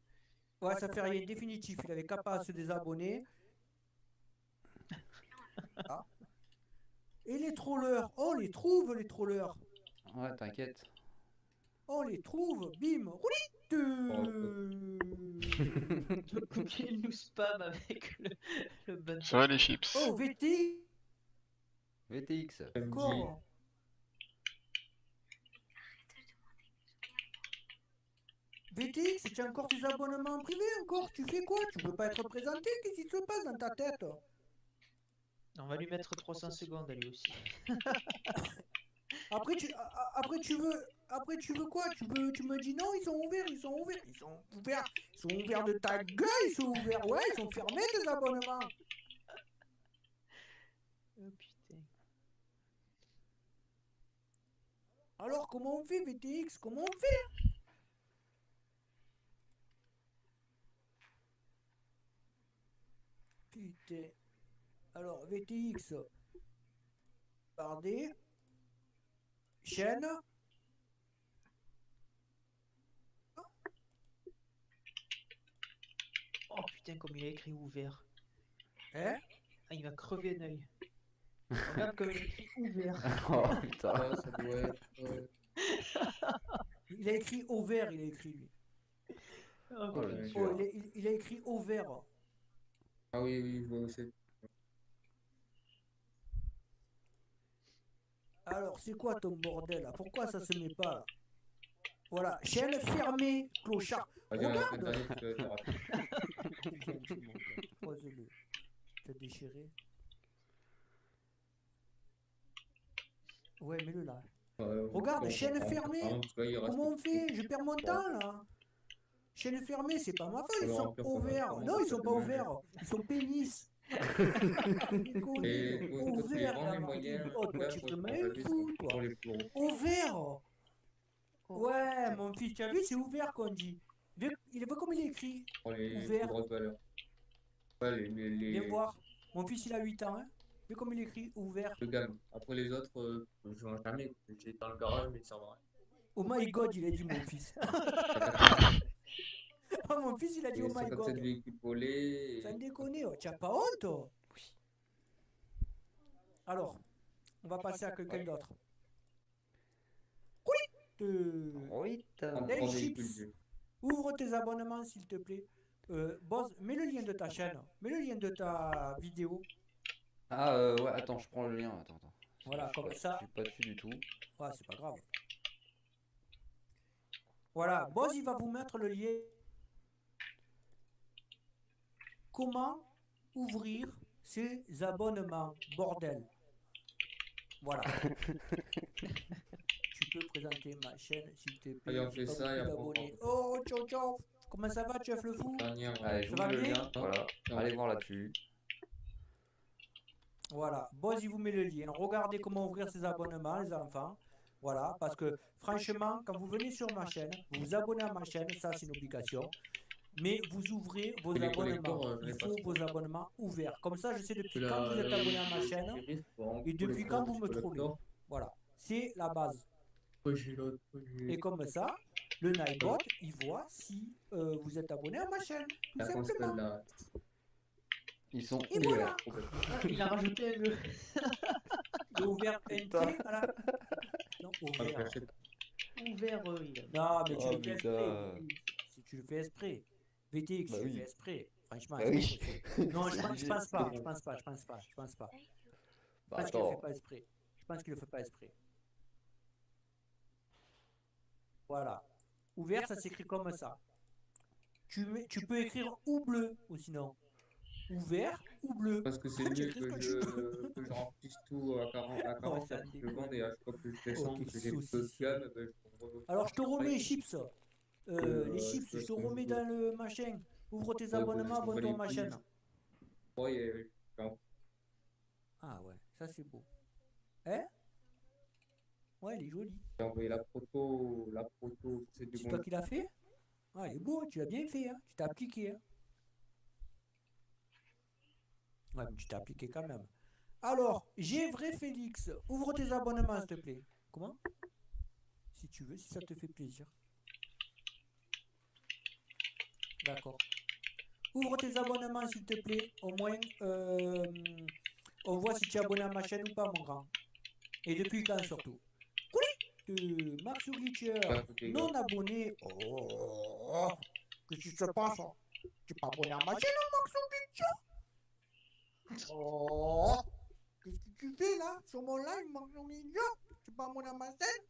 Ouais, ça fait rien. Définitif. Il avait qu'à pas se désabonner. Ah. Et les trollers. Oh, on les trouve, les trollers. Ouais, t'inquiète. On les trouve. Bim. Roulette. Il nous spam avec le ban. Ça va les chips? Oh, VT. VTX. Encore. VTX, tu as encore tes abonnements en privé encore? Tu fais quoi? Tu veux pas être présenté? Qu'est-ce qui se passe dans ta tête? On va lui mettre 300 secondes à lui aussi. Après tu veux quoi? Tu me dis non, ils sont ouverts. Ils sont ouverts de ta gueule, ils sont ouverts. Ouais, ils sont fermés tes abonnements. Oh putain. Alors comment on fait VTX? Comment on fait? Putain. Alors VTX. Regardez. Chaîne. Oh putain, comme il a écrit ouvert. Hein? Ah, il va crever un œil. Regarde comme il a écrit ouvert. Oh putain. Ouais, ça doit être. Il a écrit au vert, il a écrit lui. Oh, Oh, putain. le Oh, tueur. il a écrit au vert. Ah oui, oui, je vois où c'est. Alors, c'est quoi ton bordel là? Pourquoi ça se met pas là? Voilà, chaîne fermée, clochard. Vas-y, on a fait le Regarde. dernier, tu peux te rappeler. Pose-le. T'as déchiré. Ouais, mets-le là. Regarde, bon, chaîne bon, fermée. bon, parce que là, il reste Comment on plus fait? Je perds mon temps là. Chaîne fermée, c'est pas ma faute, ils Alors, sont après, ouverts. comment Non, ça ils sont pas s'appelle? ouverts. Ils sont pénis. Et toi, tu Ouvert, rends les là. moyens. Oh, toi, là, tu faut te te mets partager fou, pour toi. les plus gros. Ouvert. Ouais, mon fils, tu as vu, c'est ouvert qu'on dit. Il est pas comme il est écrit. Pour les Ouvert. plus grosses valeurs. Ouais, Viens voir. Mon fils, il a 8 ans, hein. Mais comme il est écrit ouvert. de gamme. Après les autres, je n'en jamais. J'ai dans le garage, mais ça va. Oh my god, il a dit mon fils. Oh, mon fils, il a dit Et oh my 57 god. véhicules volés. Sans déconner, oh, tu as pas honte? Oh. Alors, on va passer à quelqu'un d'autre. Oui, En Les 3 chips. véhicules. Ouvre tes abonnements, s'il te plaît. Boss, mets le lien de ta chaîne. Mets le lien de ta vidéo. Ah ouais, attends, je prends le lien. Attends. Voilà, Je suis comme pas- ça. Je suis pas dessus du tout. Ouais, c'est pas grave. Voilà, Boss, il va vous mettre le lien. Comment ouvrir ses abonnements, bordel. Voilà. Tu peux présenter ma chaîne, s'il te plaît. Allez, on J'ai fait pas ça et beaucoup après on d'abonnés. Oh, ciao, ciao. Comment ça va, chef le fou? Dernière. Allez, je Ça vous va mets le bien? lien. Voilà. Non. Allez voir là-dessus. Voilà, Boss, il vous met le lien. Regardez comment ouvrir ses abonnements, les enfants. Voilà, parce que franchement, quand vous venez sur ma chaîne, vous vous abonnez à ma chaîne, ça c'est une obligation. Mais vous ouvrez vos Et les abonnements. collecteurs, je Il les faut passe vos abonnements ouverts. Comme ça, je sais depuis Que quand la- vous êtes abonné à ma les chaîne risques pour et depuis quand vous me collecteurs, trollez. Voilà, c'est la base. Après, j'ai l'autre, j'ai- Et comme ça, le Nightbot, il voit si vous êtes abonné à ma chaîne. Tout la console simplement. là. Ils sont Et ouverts. voilà. Il a rajouté un E. Il est ouvert NT. Putain. Voilà. Non, Après, ouvert. Ouvert, il a. Non, mais tu Oh, es quel putain. play, tu le fais exprès. VTX, Bah tu le oui. fais exprès. Franchement, Bah c'est oui. pas possible. Non, je Obligé. pense pas, Bon. je pense pas, je pense pas, je pense pas. Thank you. Je Bah pense qu'il le fait attends. pas exprès. Je pense qu'il le fait pas exprès. Voilà. Ouvert, ça s'écrit comme ça. Tu peux écrire ou bleu ou sinon. Ouvert ou bleu. Parce que c'est Tu mieux écris ce que tu veux. que je remplisse tout à 40, à Ouais, 40 ça et après je déconne. vende et à chaque fois que je descends, Ok, que j'ai d'autres saucisse. gammes, ben, Alors, je te remets chips. Les je chips, fais je ce te que je remets veux. dans le machin. Ouvre tes Ouais, ben, abonnements, je t'envoie abonne-toi à les ma prix. chaîne. Ouais, et Ah ouais, ça c'est beau. Hein? Ouais, il est joli. j'ai envoyé la proto, c'est du C'est bon. toi qui l'as fait? Ah, il est beau, tu l'as bien fait, hein. Tu t'es appliqué, hein. Ouais, mais tu t'es appliqué quand même. Alors, j'ai vrai Félix. Ouvre tes abonnements, s'il te plaît. Comment? Si tu veux, si ça te fait plaisir. D'accord. Ouvre tes abonnements, s'il te plaît. Au moins, on voit si tu es abonné à ma chaîne ou pas, mon grand. Et depuis quand, surtout. Max Glitcher, Pas tous les gars. non abonné. Oh, qu'est-ce qui se passe? Tu n'es pas abonné à ma chaîne, Max Glitcher? Oh, qu'est-ce que tu fais là sur mon live, Max Glitcher? Tu n'es pas abonné à ma chaîne?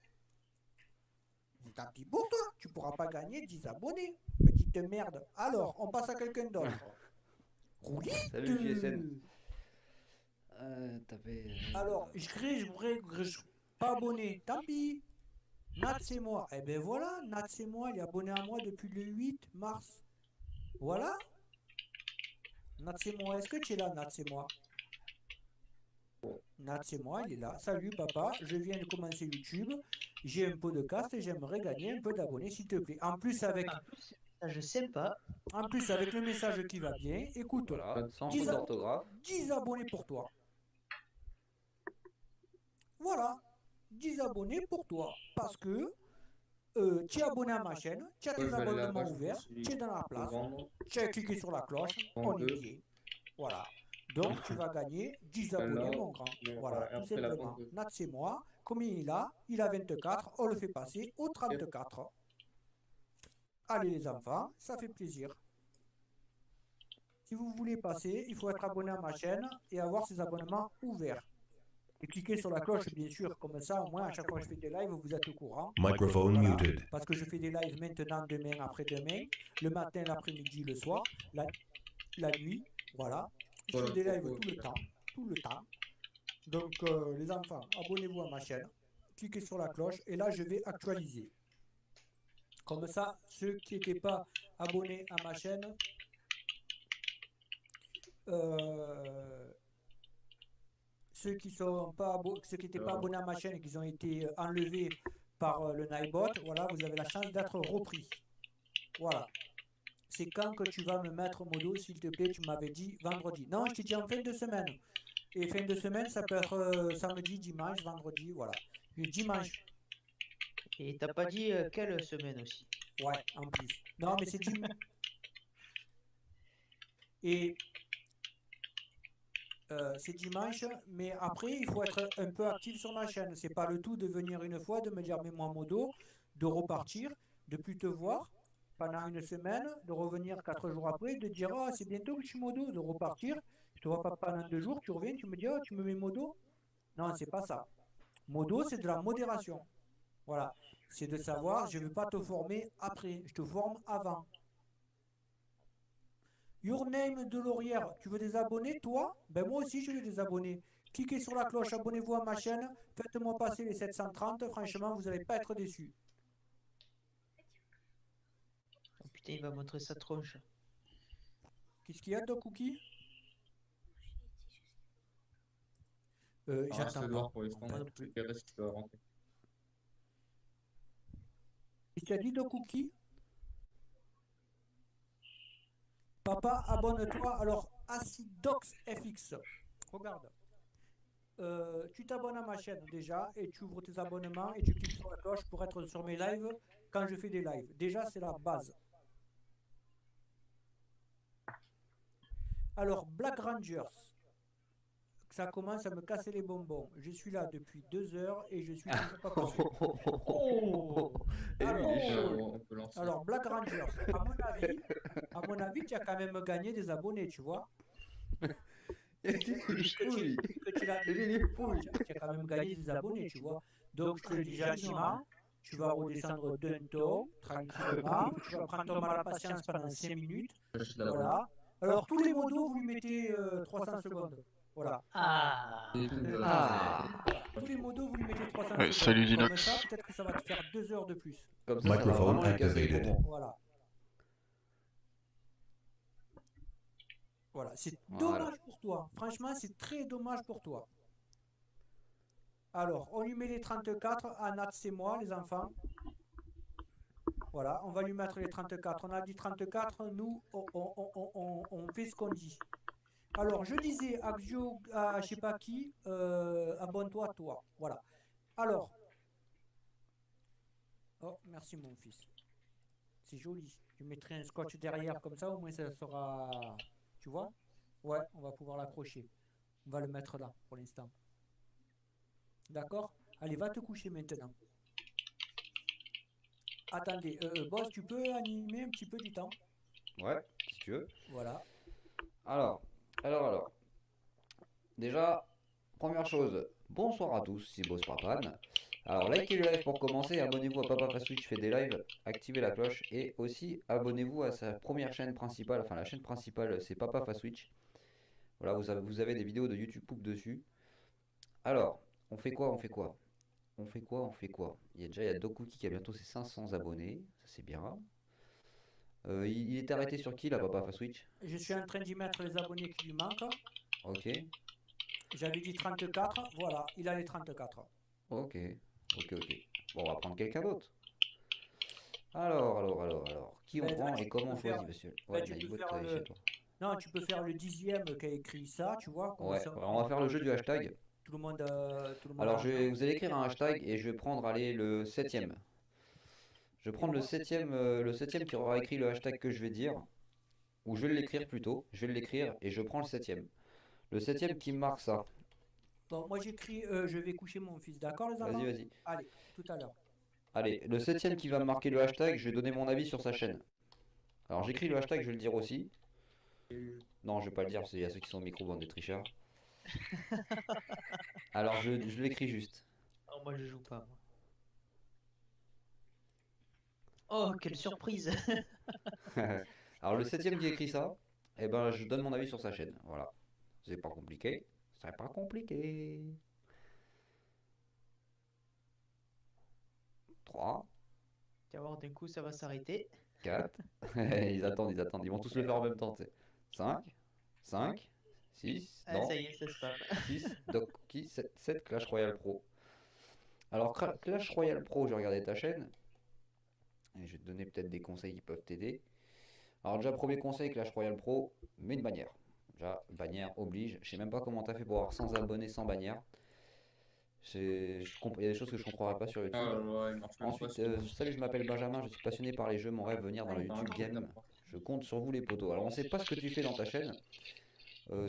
C'est tant pis pour toi, tu pourras pas gagner 10 abonnés. Petite merde. Alors, on passe à quelqu'un d'autre. Roulite. Salut JSN. T'avais. Alors, pas abonné, tant pis. Nat, c'est moi. Eh ben voilà, Nat, c'est moi. Il est abonné à moi depuis le 8 mars. Voilà. Nat, c'est moi. Est-ce que tu es là, Nat, c'est moi? Nat, c'est moi, il est là. Salut, papa. Je viens de commencer YouTube. J'ai un peu de caste et j'aimerais gagner un peu d'abonnés, s'il te plaît. En plus, avec Ça, je sais pas. le message qui va bien, écoute, Voilà, sans 10 faute d'orthographe. 10 abonnés pour toi. Voilà, 10 abonnés pour toi. Parce que tu es abonné à ma chaîne, tu as tes Ouais, ben, abonnements là-bas, je ouverts, me suis tu es dans la pour place, vendre. tu as cliqué sur la cloche, on est 32. bien. Voilà. Donc tu vas gagner 10 Ben là, abonnés, mon grand. bon, Voilà, voilà, et tout après la simplement. 32. Nat, c'est moi. Combien il a? Il a 24. On le fait passer au 34. Allez, les enfants, ça fait plaisir. Si vous voulez passer, il faut être abonné à ma chaîne et avoir ses abonnements ouverts. Et cliquez sur la cloche, bien sûr, comme ça, au moins, à chaque fois que je fais des lives, vous êtes au courant. Microphone Voilà. muted. Parce que je fais des lives maintenant, demain, après-demain, le matin, l'après-midi, le soir, la nuit, voilà. Je fais des lives tout le temps. Donc, les enfants, abonnez-vous à ma chaîne, cliquez sur la cloche, et là, je vais actualiser. Comme ça, ceux qui n'étaient pas abonnés à ma chaîne, ceux qui n'étaient pas abonnés à ma chaîne et qui ont été enlevés par le Nightbot, voilà, vous avez la chance d'être repris. Voilà. C'est quand que tu vas me mettre modo, s'il te plaît, tu m'avais dit vendredi. Non, je t'ai dit en fin de semaine. Et fin de semaine, ça peut être samedi, dimanche, vendredi, voilà. Et dimanche. Et t'as pas dit quelle semaine aussi? Ouais, en plus. Non, mais c'est dimanche. Et c'est dimanche, mais après, il faut être un peu actif sur ma chaîne. C'est pas le tout de venir une fois, de me dire mets-moi modo, de repartir, de plus te voir pendant une semaine, de revenir 4 jours après, de dire oh, c'est bientôt que je suis modo, de repartir. Je te vois pas pendant 2 jours, tu reviens, tu me dis oh, tu me mets modo. Non, c'est pas ça. Modo, c'est de la modération. Voilà. C'est de savoir, je ne veux pas te former après, je te forme avant. Your Name de Laurière, tu veux des abonnés, toi? Ben moi aussi, je veux des abonnés. Cliquez sur la cloche, abonnez-vous à ma chaîne, faites-moi passer les 730, franchement, vous n'allez pas être déçus. Oh, putain, il va montrer sa tronche. Qu'est-ce qu'il y a, Doc Cookie? Ah, J'attends c'est pas. dehors pour l'instant, Pas donc non plus. je verrai si tu dois rentrer. Qu'est-ce que tu as dit, Doc Cookie? Papa, abonne-toi. Alors, Acidox FX. Regarde. Tu t'abonnes à ma chaîne déjà et tu ouvres tes abonnements et tu cliques sur la cloche pour être sur mes lives quand je fais des lives. Déjà, c'est la base. Alors, Black Rangers. Ça commence à me casser les bonbons. Je suis là depuis 2 heures et je suis toujours pas couché. Et lui, il est chaud. On peut lancer. Alors, Black Rangers, à mon avis, tu as quand même gagné des abonnés, tu vois. Il est pourri. Que tu l'as- Et lui, il est pourri. tu as quand même gagné des abonnés, tu vois. Donc, je te le dis gentiment, tu vas redescendre d'un ton, tranquillement. Tu vas prendre ton mal à patience pendant 5 minutes. Voilà. Alors, tous les modos, vous lui mettez 300 secondes. Voilà. Ah. Tous les modos, vous lui mettez 300 Ouais, secondes. salut, Comme Dinox. ça, peut-être que ça va te faire 2 heures de plus. Comme ça va Microphone vraiment lui casser les activated. bonbons. Voilà. Voilà, c'est Voilà. dommage pour toi. Franchement, c'est très dommage pour toi. Alors, on lui met les 34. Anat, c'est moi, les enfants. Voilà, on va lui mettre les 34. On a dit 34, nous, on fait ce qu'on dit. Alors, je disais à Xio, à je sais pas qui, abonne-toi, toi. Voilà. Alors. Oh, merci mon fils. C'est joli. Je mettrai un scotch derrière comme ça, au moins ça sera... Tu vois? Ouais, on va pouvoir l'accrocher. On va le mettre là, pour l'instant. D'accord? Allez, va te coucher maintenant. Attendez, boss, tu peux animer un petit peu du temps? Ouais, si tu veux. Voilà. Alors. Déjà, première chose, bonsoir à tous, c'est Boss Papane. Alors, likez le live pour commencer, abonnez-vous à Papa Fast Switch fait des lives, activez la cloche et aussi abonnez-vous à sa première chaîne principale. Enfin, la chaîne principale, c'est Papa Fast Switch. Voilà, vous avez des vidéos de YouTube Poop dessus. Alors, on fait quoi? Il y a Dokuki qui a bientôt ses 500 abonnés, ça c'est bien. Il est arrêté sur qui là, Papa Fast Switch? Je suis en train d'y mettre les abonnés qui lui manquent. Ok, J'avais dit 34, voilà, il a les 34. ok. Bon, on va prendre quelqu'un d'autre. Alors, qui on Ben, prend tu et comment on peux faire- choisit, monsieur? ben, Ouais, tu peux Nightbot, faire t'es le- chez toi. Non, tu peux faire le 10e qui a écrit ça, tu vois. comme Ouais, ça, on va faire le jeu du hashtag. Tout le monde, Alors, vous allez écrire un hashtag et je vais prendre, allez, le 7ème. Je vais prendre le 7ème qui aura écrit le hashtag que je vais dire. Ou je vais l'écrire plutôt. Je vais l'écrire et je prends le 7ème. Le 7ème qui marque ça. Bon, moi j'écris, je vais coucher mon fils, d'accord les enfants? Vas-y. Allez, tout à l'heure. Allez, le 7ème qui va me marquer le hashtag, je vais donner mon avis sur sa chaîne. Alors, j'écris le hashtag, je vais le dire aussi. Non, je vais pas le dire parce qu'il y a ceux qui sont au micro, bande de tricheurs. Alors, je l'écris juste. Oh, moi je joue pas. Moi. Oh, quelle surprise! Alors, le 7ème qui écrit ça, eh ben, je donne mon avis sur sa chaîne. Voilà. C'est pas compliqué. C'est pas compliqué. 3, Tu vas voir, d'un coup ça va s'arrêter. 4. Ils attendent. Ils vont tous le faire en même temps, tu sais. 5, 6, Ah, non, ça y est, ça se passe. 6, Doki, 7, Clash Royale Pro. Alors, Clash Royale Pro, j'ai regardé ta chaîne. Et je vais te donner peut-être des conseils qui peuvent t'aider. Alors, déjà, premier conseil, Clash Royale Pro, mets une bannière. Déjà, bannière oblige. Je sais même pas comment t'as fait pour avoir 100 abonnés sans bannière. Il y a des choses que je comprendrais pas sur YouTube. Ensuite, salut, je m'appelle Benjamin, je suis passionné par les jeux, mon rêve venir dans le YouTube Game. Je compte sur vous les potos. Alors on sait pas ce que tu fais dans ta chaîne,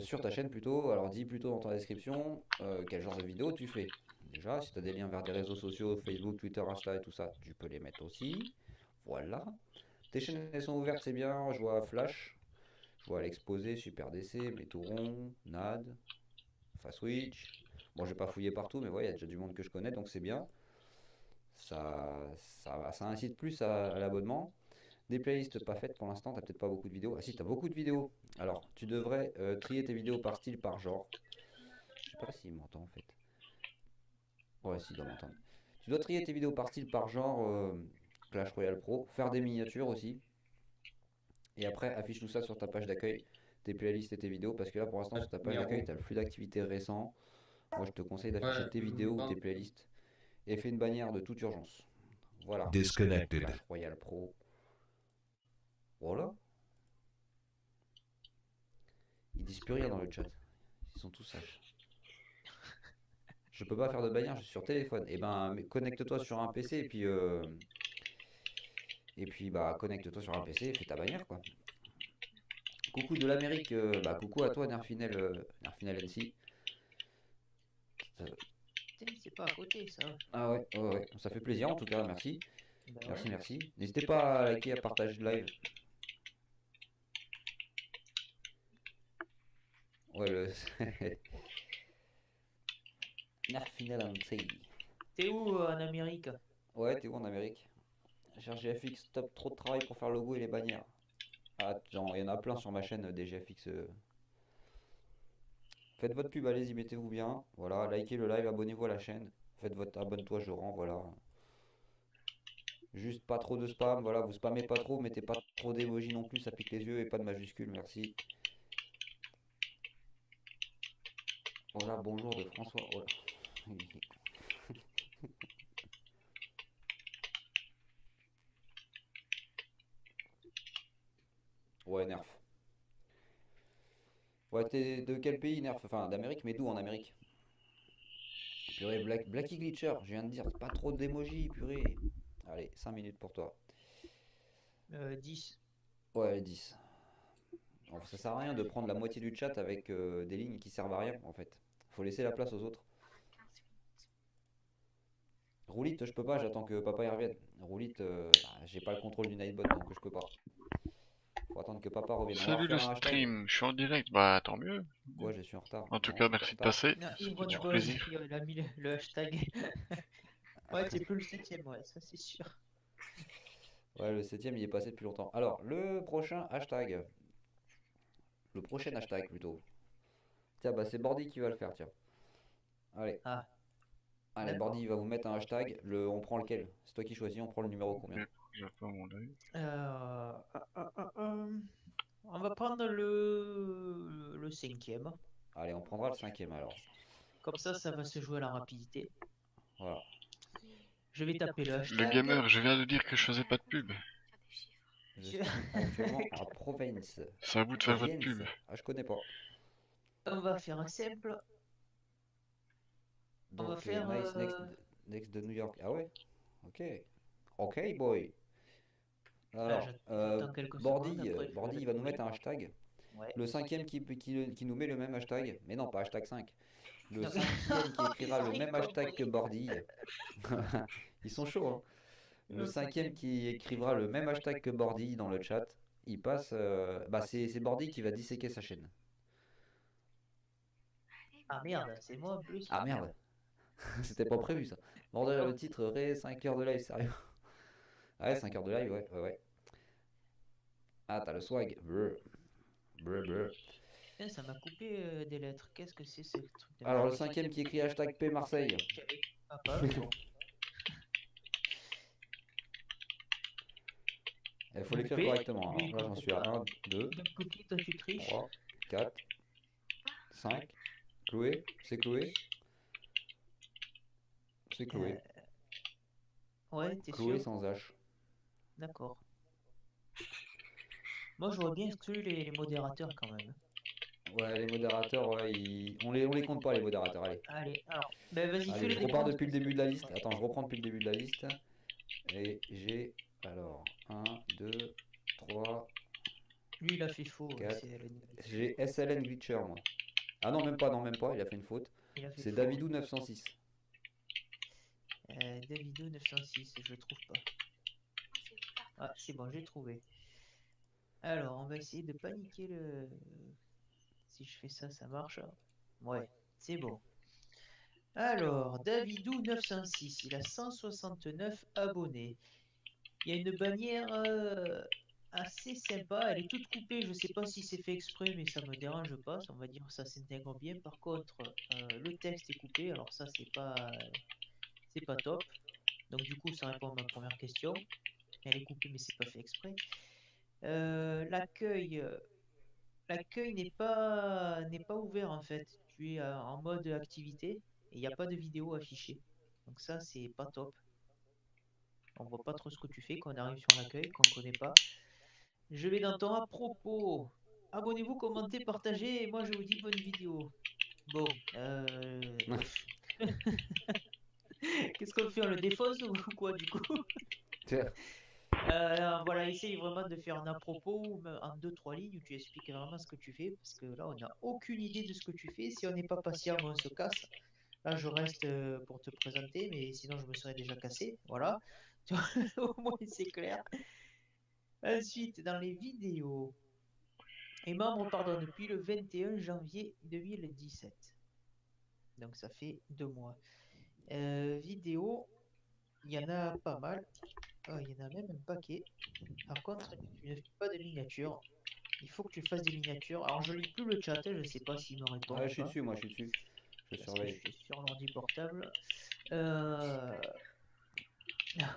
sur ta chaîne plutôt, alors dis plutôt dans ta description quel genre de vidéo tu fais. Déjà, si tu as des liens vers des réseaux sociaux, Facebook, Twitter, Insta et tout ça, tu peux les mettre aussi. Voilà. Tes chaînes elles sont ouvertes, c'est bien, je vois Flash, je vois l'exposé, Super DC, Métouron, Nad, Fast Switch. Bon, j'ai pas fouillé partout, mais ouais, il y a déjà du monde que je connais, donc c'est bien. Ça incite plus à l'abonnement. Des playlists pas faites pour l'instant, t'as peut-être pas beaucoup de vidéos. Ah si, t'as beaucoup de vidéos. Alors, tu devrais trier tes vidéos par style, par genre. Je sais pas s'il m'entend en fait. Ouais, si, il doit m'entendre. Tu dois trier tes vidéos par style, par genre, Clash Royale Pro. Faire des miniatures aussi. Et après, affiche tout ça sur ta page d'accueil, tes playlists et tes vidéos. Parce que là, pour l'instant, sur ta page d'accueil, t'as le flux d'activité récent. Moi, je te conseille d'afficher tes vidéos ou tes playlists. Et fais une bannière de toute urgence. Voilà. Disconnected. Clash Royale Pro. Voilà. Ils disent plus rien dans le chat. Ils sont tous sages. Je peux pas faire de bannière, je suis sur téléphone. Et ben, connecte-toi sur un PC et puis bah connecte-toi sur un PC et fais ta bannière quoi. Coucou de l'Amérique, coucou à toi Nerfinel NC. Putain, c'est pas à côté ça. Ah ouais, ouais, ouais. Ça fait plaisir en tout cas, merci. Bah Merci, ouais. merci. N'hésitez pas à liker, à partager le live. Ouais, le. Nerfinal. T'es où en Amérique? Ouais, t'es où en Amérique? Cherche GFX, top, trop de travail pour faire le logo et les bannières. Ah, il y en a plein sur ma chaîne des GFX. Faites votre pub, allez-y, mettez-vous bien. Voilà, likez le live, abonnez-vous à la chaîne. Faites votre abonne-toi, je rends, voilà. Juste pas trop de spam, voilà, vous spammez pas trop, mettez pas trop d'émojis non plus, ça pique les yeux et pas de majuscules, merci. Voilà, bonjour de François. Voilà. Ouais, Nerf. Ouais, t'es de quel pays, Nerf? Enfin, d'Amérique, mais d'où en Amérique? Purée, Blacky Glitcher, je viens de dire, pas trop d'émojis, purée. Allez, 5 minutes pour toi. 10. Ouais, 10. Alors, ça sert à rien de prendre la moitié du chat avec des lignes qui servent à rien, en fait. Faut laisser la place aux autres. 15 minutes. Roulite, je peux pas, j'attends que papa y revienne. Roulite, j'ai pas le contrôle du Nightbot, donc je peux pas. Faut attendre que papa revienne. On va Salut le refaire un hashtag. stream, je suis en direct, bah tant mieux. Ouais, je suis en retard. En tout Non, cas, je suis pas en merci de retard. passer, Non, ça fait Yvonne toujours Boz, plaisir. il a mis le hashtag. Ouais, c'est plus le 7ème, ouais, ça c'est sûr. Ouais, le 7ème, il est passé depuis longtemps. Alors, le prochain hashtag. Le prochain hashtag, plutôt. Tiens, bah c'est Bordy qui va le faire, tiens. Allez. Ah, Allez, d'accord. Bordy va vous mettre un hashtag. On prend lequel? C'est toi qui choisis, on prend le numéro combien? J'ai pas mon œil. On va prendre le 5ème. Allez, on prendra le 5ème alors. Comme ça va se jouer à la rapidité. Voilà. Je vais taper le Le hashtag. gamer, je viens de dire que je faisais pas de pub. Dire des chiffres. Je suis actuellement à Provence. C'est à vous de faire votre pub. Provence. Ah, je connais pas. On va faire un simple. On va Donc, faire. nice next de New York. Ah ouais? Ok. Ok, boy. Alors, j'attends quelques secondes, Bordy, après, je Bordy, vais il va nous trouver. mettre un hashtag. Ouais. Le 5ème qui nous met le même hashtag. Mais non, pas hashtag 5. Le Non, 5ème qui écrira ils ont le rien même hashtag compris. que Bordy. Ils sont chauds, hein. Le 5ème qui écrira le même hashtag que Bordy dans le chat, il passe. Bah, c'est Bordy qui va disséquer sa chaîne. Ah merde, c'est moi en plus. Ah merde, c'était pas prévu ça. Bordel, le titre, Ré, 5 heures de live, sérieux. Ouais, 5 heures de live, ouais, ouais, ouais. Ah, t'as le swag. Brr. Brr, brr. Putain, ça m'a coupé des lettres. Qu'est-ce que c'est ce truc de Alors, le merde? 5ème qui écrit hashtag P Marseille. Ah, pas, mais bon. Il faut l'écrire correctement. Alors là, j'en suis à 1, 2, Donc, Cookie, toi tu triches. 3, 4, 5. Chloé, c'est Chloé. C'est Chloé. Ouais, t'es Chloé sûr? sans H. D'accord. Moi, j'aurais bien exclu les modérateurs quand même. Ouais, les modérateurs, ouais, on les compte pas, les modérateurs, allez. Allez, alors, ben vas-y, fais Allez, le je repars décompte. depuis le début de la liste. Attends, je reprends depuis le début de la liste. Et j'ai, alors, 1, 2, 3, Lui, il a fait faux. 4. J'ai SLN Glitcher, moi. Ah non, même pas, il a fait une faute. C'est Davidou 906. Davidou 906, je le trouve pas. Ah, c'est bon, j'ai trouvé. Alors, on va essayer de paniquer le... Si je fais ça, ça marche. Ouais, c'est bon. Alors, Davidou 906, il a 169 abonnés. Il y a une bannière assez sympa, elle est toute coupée, je sais pas si c'est fait exprès, mais ça me dérange pas, on va dire ça s'intègre bien. Par contre, le texte est coupé, alors ça c'est pas top. Donc du coup, ça répond à ma première question. Elle est coupée, mais c'est pas fait exprès. L'accueil n'est pas ouvert en fait. Tu es en mode activité et il n'y a pas de vidéo affichée. Donc ça, c'est pas top. On voit pas trop ce que tu fais quand on arrive sur l'accueil, qu'on connaît pas. Je vais dans ton à propos. Abonnez-vous, commentez, partagez, et moi je vous dis bonne vidéo. Bon, qu'est-ce qu'on fait? On le défausse ou quoi du coup? Voilà, essaye vraiment de faire un à propos ou même en 2-3 lignes où tu expliques vraiment ce que tu fais, parce que là on n'a aucune idée de ce que tu fais. Si on n'est pas patient, on se casse. Là, je reste pour te présenter, mais sinon, je me serais déjà cassé. Voilà. Tu vois, au moins, c'est clair. Ensuite, dans les vidéos, et membre, pardon, depuis le 21 janvier 2017. Donc, ça fait 2 mois. Vidéo, il y en a pas mal. Oh, il y en a même un paquet. Par contre, tu ne fais pas de miniatures. Il faut que tu fasses des miniatures. Alors, je lis plus le chat, je sais pas s'il me répond. Ouais, ou je suis pas, dessus, moi, je suis dessus. Je parce que surveille. je suis sur l'ordi portable.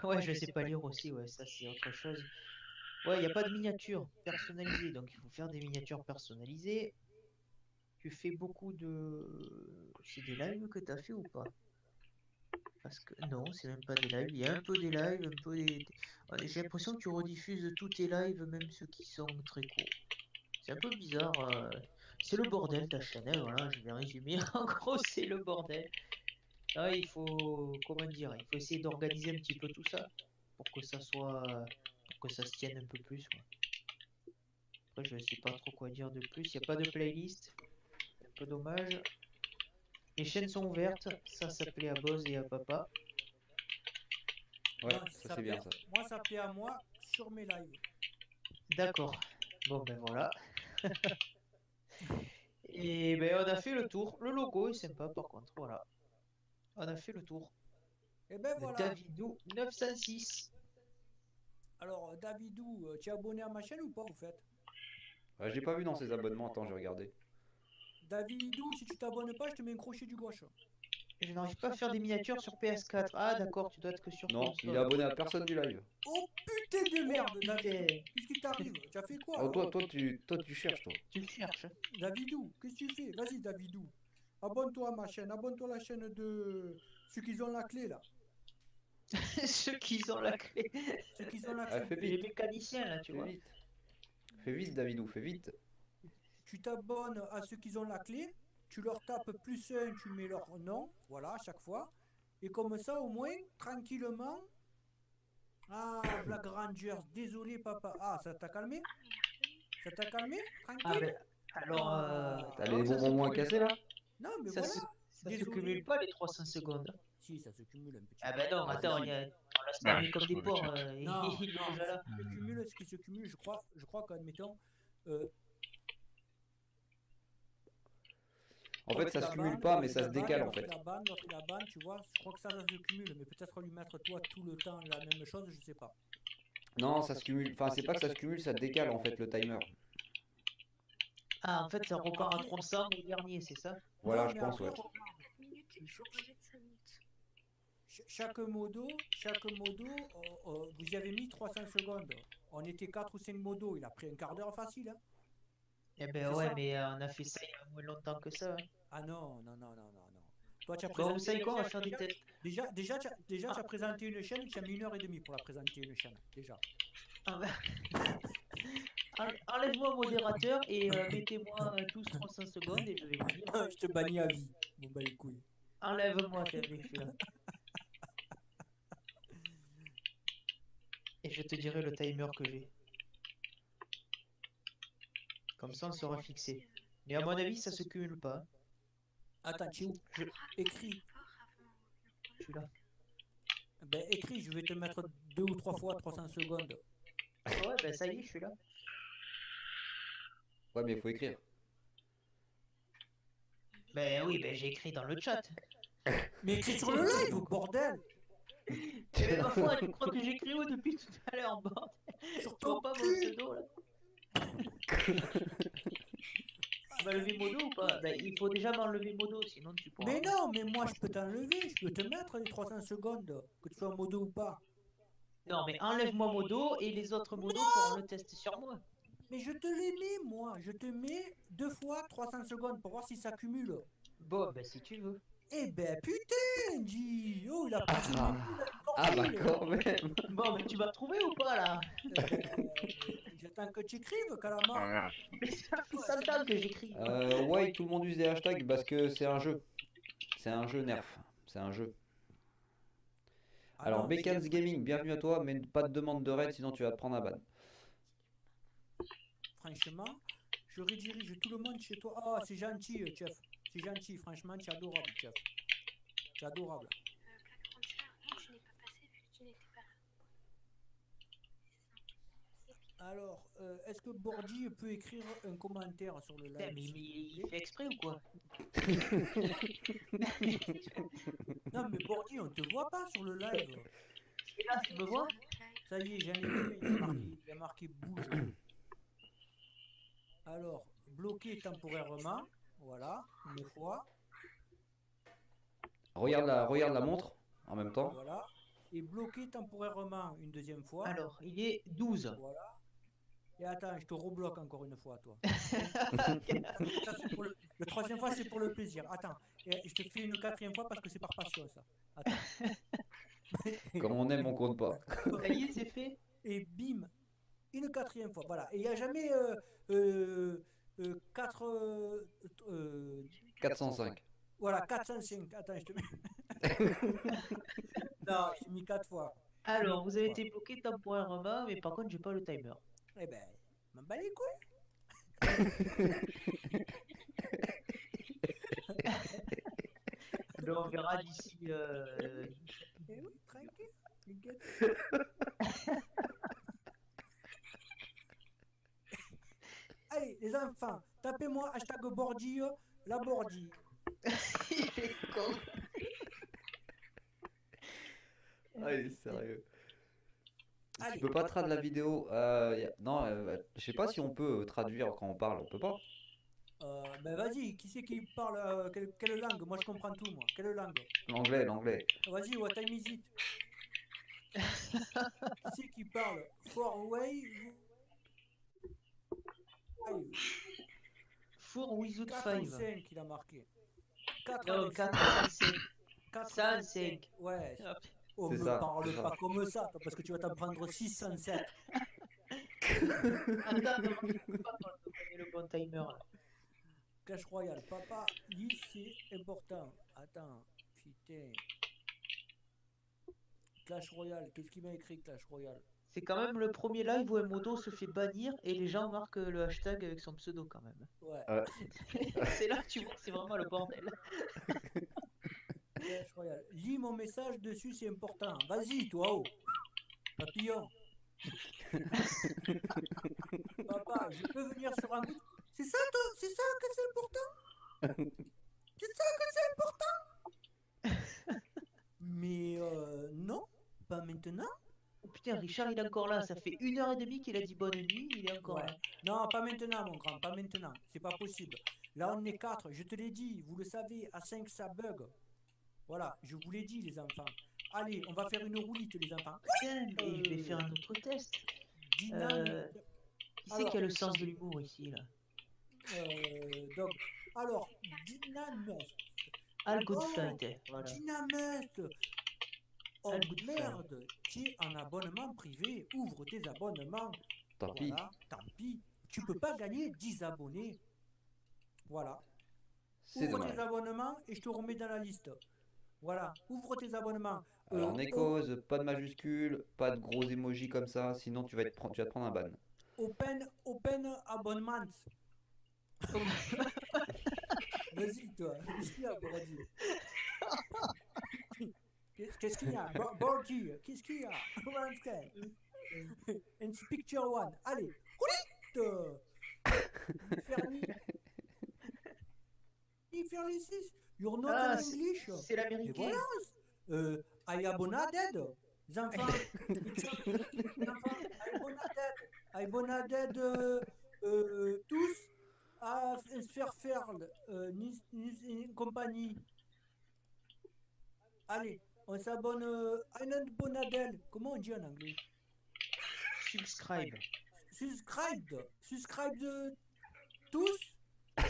Ouais, je sais pas lire aussi, ouais, ça c'est autre chose. Ouais, il n'y a pas de miniatures personnalisées, donc il faut faire des miniatures personnalisées. Tu fais beaucoup de... C'est des lives que tu as fait ou pas? Parce que non, c'est même pas des lives. Il y a un peu des lives, un peu des... Ouais, j'ai l'impression que tu rediffuses tous tes lives, même ceux qui sont très courts. C'est un peu bizarre. C'est le bordel ta chaîne, hein, voilà, je vais résumer. En gros, c'est le bordel. Là, il faut, comment dire, il faut essayer d'organiser un petit peu tout ça pour que ça soit, pour que ça se tienne un peu plus, quoi. Après, je sais pas trop quoi dire de plus. Il n'y a pas de playlist, c'est un peu dommage. Les chaînes sont ouvertes, ça plaît à Boz et à Papa. Ouais, Non, ça c'est bien ça. Moi, ça plaît à moi sur mes lives. D'accord. Bon, ben voilà. Et ben on a fait le tour. Le logo est sympa par contre, voilà. On a fait le tour. Et ben De voilà. Davidou 906. Alors, Davidou, tu es abonné à ma chaîne ou pas, vous faites? Ouais, j'ai pas vu dans ses abonnements, attends, j'ai regardé. Davidou, si tu t'abonnes pas, je te mets un crochet du gauche. Je n'arrive pas à faire des miniatures sur PS4. Ah d'accord, tu dois être que sur Non, console. il est abonné à personne du live. Oh putain de merde, putain. Davidou. Qu'est-ce qui t'arrive? Tu as fait quoi? Oh, toi, tu cherches, toi. Tu cherches. Davidou, qu'est-ce que tu fais? Vas-y, Davidou. Abonne-toi à ma chaîne. Abonne-toi à la chaîne de ceux qui ont la clé, là. Ceux qui ont la clé. Ceux qui ont la Ah, clé. fais Les vite, mécaniciens là, tu fais vois. vite. Fais vite, Davidou, fais vite. Tu t'abonnes à ceux qui ont la clé. Tu leur tapes +1, tu mets leur nom. Voilà, à chaque fois. Et comme ça, au moins, tranquillement. Ah, Black Rangers, désolé, papa. Ah, ça t'a calmé? Ça t'a calmé? Ah Tranquille? ben, alors... T'as non, les ça se bonbons moins cumule cassés pas. là? Non, mais Ça voilà. se Désolé. cumule pas les 300 secondes. Si, ça se cumule un petit Ah peu. ben non, Ah, attends, si, on laisse Bah, parler je comme des trouve porcs. le chat. Il Non, est non, déjà là. ce qui se cumule, je crois qu'admettons, En fait, ça la se cumule banne, pas, mais l'autre, ça il se la banne, décale en l'autre, fait. l'autre, il la banne, tu vois, je crois que ça se cumule, mais peut-être lui mettre toi tout le temps la même chose, je sais pas. Non, ça se cumule. Enfin, c'est pas que ça se cumule, ça décale en fait le timer. Ah, en fait, ça repart à 300 au dernier, c'est ça? Voilà, Non, je mais pense, après, ouais. 4 minutes, il faut remettre 5 minutes. chaque modo, vous y avez mis 300 secondes. On était 4 ou 5 modos, il a pris un quart d'heure facile, hein. Eh ben C'est ouais, ça. mais on a fait ça il y a moins longtemps que ça. Hein. Ah non, non, non, non, non, non. Toi, tu as Bon, vous présenté savez une quoi, on va chaîne, faire des tests. déjà, tu as présenté une chaîne, tu as mis 1h30 pour la présenter une chaîne, déjà. Ah ben, enlève-moi modérateur et mettez-moi tous 300 secondes et je vais vous dire. Je te bannis à vie. Bon bah les couilles. Enlève-moi, t'es avec celui-là. Et je te dirai le timer que j'ai. Comme ça, on sera fixé. Mais à mon avis, ça se cumule pas. Attends, tu es où? Écris. Je suis là. Ben écris, je vais te mettre 2 ou 3 fois 300 secondes. Ouais, ben ça y est, je suis là. Ouais, mais il faut écrire. Ben oui, ben j'ai écrit dans le chat. Mais écris sur le live, bordel! Mais ma foi, tu crois que j'écris où depuis tout à l'heure, bordel? Sur Tu vois ton pas mon cul! pseudo là? Tu vas lever modo ou pas? Ben il faut déjà m'enlever modo, sinon tu pourras. Mais non, mais moi je peux t'enlever, je peux te mettre les 300 secondes, que tu sois en modo ou pas. Non, mais enlève-moi modo et les autres modos pourront le tester sur moi. Mais je te les mets, moi. Je te mets 2 fois 300 secondes pour voir si ça cumule. Bon, ben si tu veux. Eh ben putain, G! Oh, il a passé une minute, Ah bah bordel. quand même. Bon, mais tu vas trouver ou pas là? J'attends que tu écrives, Ah calamar. merde. Mais ça fait 100 ans que j'écris. Ouais, tout le monde use des hashtags parce que c'est un jeu. C'est un jeu nerf. C'est un jeu. Alors, non, Bekans Gaming, bienvenue à toi, mais pas de demande de raid, sinon tu vas te prendre un ban. franchement, je redirige tout le monde chez toi. Oh, c'est gentil, chef. C'est gentil, franchement, tu es adorable, chef. C'est adorable. Plaque frontière, non, je n'ai pas passé vu que tu n'étais pas là. Alors, est-ce que Bordy peut écrire un commentaire sur le Putain, live mais s'il vous il plaît fait exprès ou quoi? Non, mais Bordy, on te voit pas sur le live. Et là, tu me vois? Ça y est, j'en ai vu, il a marqué bouge. Alors, bloquer temporairement, voilà, une fois, Regarde la montre en même temps. voilà, et bloquer temporairement une deuxième fois, Alors, il est 12. voilà. Et attends, je te rebloque encore une fois, toi. Ça, c'est pour le troisième fois, c'est pour le plaisir. Attends, et je te fais une quatrième fois parce que c'est par passion, ça. Attends. Comme on aime, on compte pas. Ça y est, c'est fait. Et bim, une quatrième fois, voilà. Et il n'y a jamais 4... 405. voilà, 405. Attends, je te mets... non, j'ai mis 4 fois. Alors, vous avez été bloqué temporairement, mais par contre, j'ai pas le timer. Eh ben, m'en bats les couilles. Alors, on verra d'ici. Eh oui, tranquille. T'inquiète. Allez, les enfants, tapez-moi hashtag Bordy, la Bordy. Il est con. Ah, il est sérieux. Allez. Tu peux pas traduire la vidéo. Non, je sais pas si on peut traduire quand on parle. On peut pas. Ben vas-y, qui c'est qui parle quelle langue? Moi je comprends tout, moi. Quelle langue? L'anglais. Vas-y, what time is it? Qui c'est qui parle? 4 without 4 5. ou 5 il a marqué. 4 Non, avec 4, 5. 4 5. Ouais. Hop. On C'est me ça, parle c'est pas ça. comme ça, toi, parce que tu vas t'en prendre 607. Attends, non, je peux pas quand je connais le bon timer là. Clash Royale, papa, lit c'est important. Attends, putain. Clash Royale, qu'est-ce qu'il m'a écrit Clash Royale? C'est quand même le premier live où un modo se fait bannir et les gens marquent le hashtag avec son pseudo quand même. Ouais. C'est là que tu vois que c'est vraiment le bordel. Clash Royale. Lis mon message dessus, c'est important. Vas-y, toi, oh. Papillon. Papa, je peux venir sur un bout. C'est ça, toi? C'est ça que c'est important? C'est ça que c'est important? Mais non, pas maintenant. Oh putain, Richard il est encore là, ça fait 1h30 qu'il a dit bonne nuit, il est encore Ouais. là. Non, pas maintenant, mon grand, pas maintenant. C'est pas possible. Là, on est 4, je te l'ai dit, vous le savez, à 5, ça bug. Voilà, je vous l'ai dit, les enfants. Allez, on va faire une roulite, les enfants. Putain, mais je vais faire un autre test. Dynamique. Qui c'est qui a le sens de l'humour ici là? Donc, alors, Dynamite. All good Oh, fight, voilà. Dynamite. Oh All good merde, tu es en abonnement privé, ouvre tes abonnements. Tant pis. Voilà, tant pis. Tu peux pas gagner 10 abonnés. Voilà. C'est Ouvre dommage. tes abonnements et je te remets dans la liste. Voilà, ouvre tes abonnements. Alors, Nekos, pas de majuscule, pas de gros emojis comme ça, sinon tu vas te prendre un ban. Open abonnement. Vas-y, toi. Qu'est-ce qu'il y a, Bordy? Qu'est-ce qu'il y a? Bordy, qu'est-ce qu'il y a? And picture one. Allez, faire les 6. You're not Ah, in English. c'est Et l'américain. voilà. I abonaded. Les enfants. I abonaded tous à Sferferl, compagnie. Allez, on s'abonne à Bonadel. Comment on dit en anglais? Subscribe. Subscribe tous.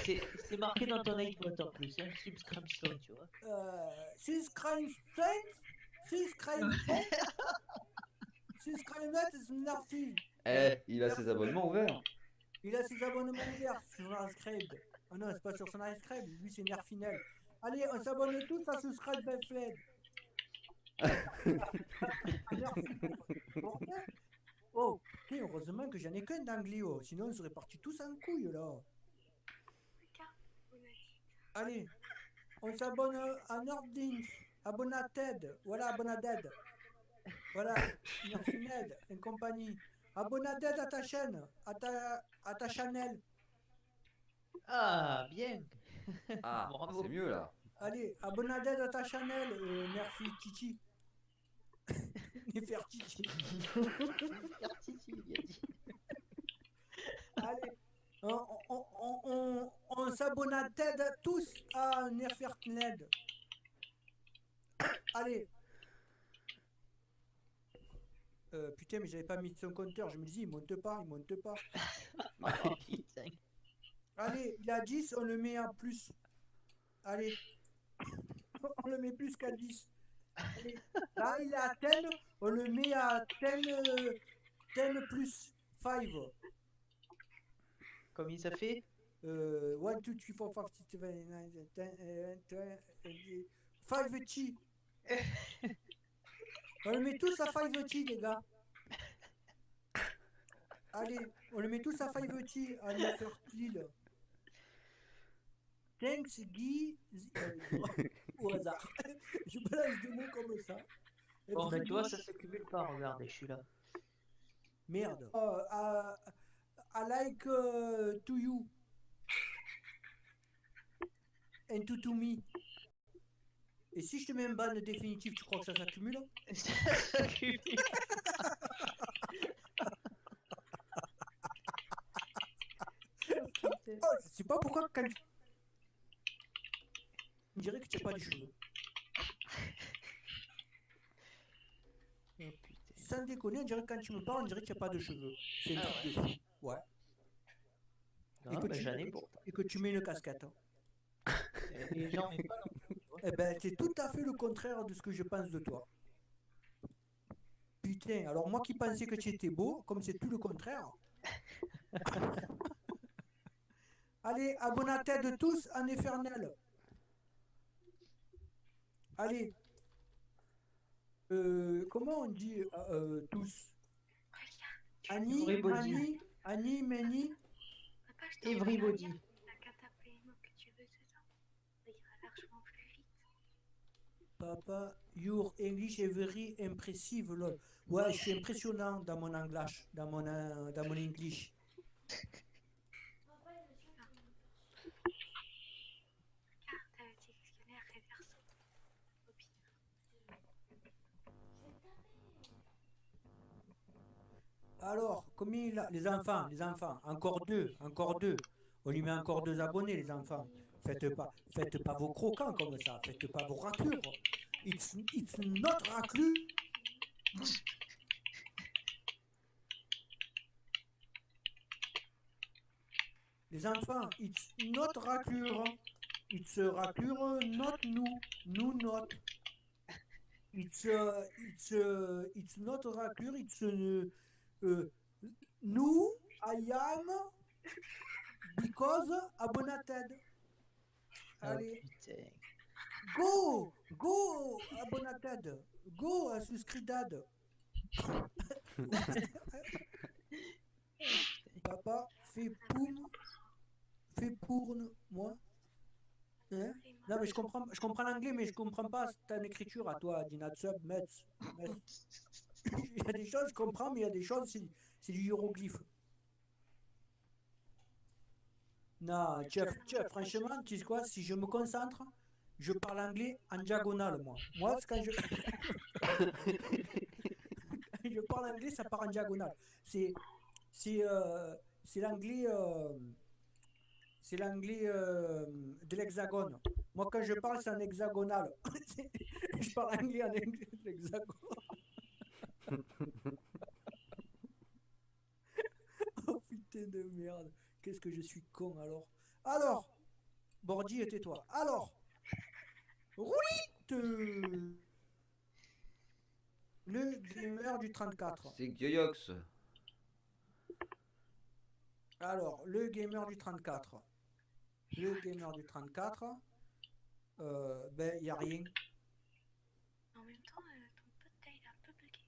C'est marqué dans ton iPod en plus, hein, subscription, tu vois. Subscribe Narfi. Eh, il a ses abonnements ouverts. Il a ses abonnements ouverts sur Subscribe. Ah non, c'est pas sur son Subscribe, lui c'est Nerfinel. Allez, on s'abonne tous à Subscribe Bufflet. Oh, ok, heureusement que j'en ai qu'un d'anglais, oh. Sinon on serait partis tous en couille là. Allez, on s'abonne à Nordin. Abonnated. Voilà, Abonnaded. Voilà, Nerfined et compagnie. Abonnaded à ta chaîne, à ta channel. Ah, bien. Ah, Bravo. c'est mieux là. Allez, Abonnaded à ta channel, Nerfi Titi. Nefertiti. Nefertiti, bien dit. Allez, on s'abonne à TED tous à Nefertned. Allez. Putain, mais j'avais pas mis son compteur. Je me dis, il monte pas, il monte pas. Oh, putain. Allez, il a 10, on le met à plus. Allez. On le met plus qu'à 10. Allez. Là, il est à 10, on le met à 10 plus 5. Combien ça fait? 1, 2, 3, 4, 5, 6, 7, 5 chi. On le met tous à 5 chi, les gars. Allez, on le met tous à 5 chi à Nefertili. Thanks, Guy. Au hasard. Je balance des mots comme ça. Bon, ben toi, ça se cumule pas. Regardez, je suis là. Merde. I like to you. And to me. Et si je te mets un ban définitif, tu crois que ça s'accumule? Ça s'accumule. Oh, je sais pas pourquoi quand on dirait que tu n'as pas de cheveux. Oh, putain. Sans déconner, on dirait que quand tu me parles, on dirait que tu n'as pas de cheveux. C'est un truc de fou. Ouais. Non, ben, j'en ai pourtant. Et que tu mets une casquette. Et j'en ai pas non plus, tu vois. Eh ben, c'est tout à fait le contraire de ce que je pense de toi. Putain, alors moi qui pensais que tu étais beau, comme c'est tout le contraire. Allez, abonnez-vous de tous en Infernal. Allez. Comment on dit tous? Annie, Everybody. Annie, Annie, Mani. Papa, je t'en Everybody. T'as qu'à taper les mots que tu veux dedans. Ça ira largement plus vite. Papa, your English is very impressive, lol. Ouais, je suis impressionnant dans mon anglais, dans mon English. Carte dictionnaire réverso. Au pire. Alors, combien il a les enfants, encore deux. On lui met encore 2 abonnés, les enfants. Faites pas vos croquants comme ça, faites pas vos raclures. It's not raclure. Les enfants, it's not raclure. It's raclure, not nous not. It's not raclure, it's nous, I am, because abonnated. Allez, Oh, putain. go, abonnated. Go, à suscridad. Papa, fais pour moi. Hein? Non, mais je comprends l'anglais, mais je comprends pas ta écriture à toi, Dinatsub, Metz. Il y a des choses, je comprends, mais il y a des choses, c'est du hiéroglyphe. Non, Jeff, franchement, tu sais quoi, si je me concentre, je parle anglais en diagonale, moi. Moi, quand je... quand je parle anglais, ça part en diagonale. C'est l'anglais... c'est l'anglais de l'hexagone. Moi, quand je parle, c'est en hexagonal. Je parle anglais en hexagone. Oh putain de merde. Qu'est-ce que je suis con alors. Alors, Bordy, tais-toi. Alors, Roulite, le gamer du 34. C'est Gyoyox. Alors, le gamer du 34. Le gamer du 34. Ben, il n'y a rien. En même temps, ton pote, là, il est un peu bugué.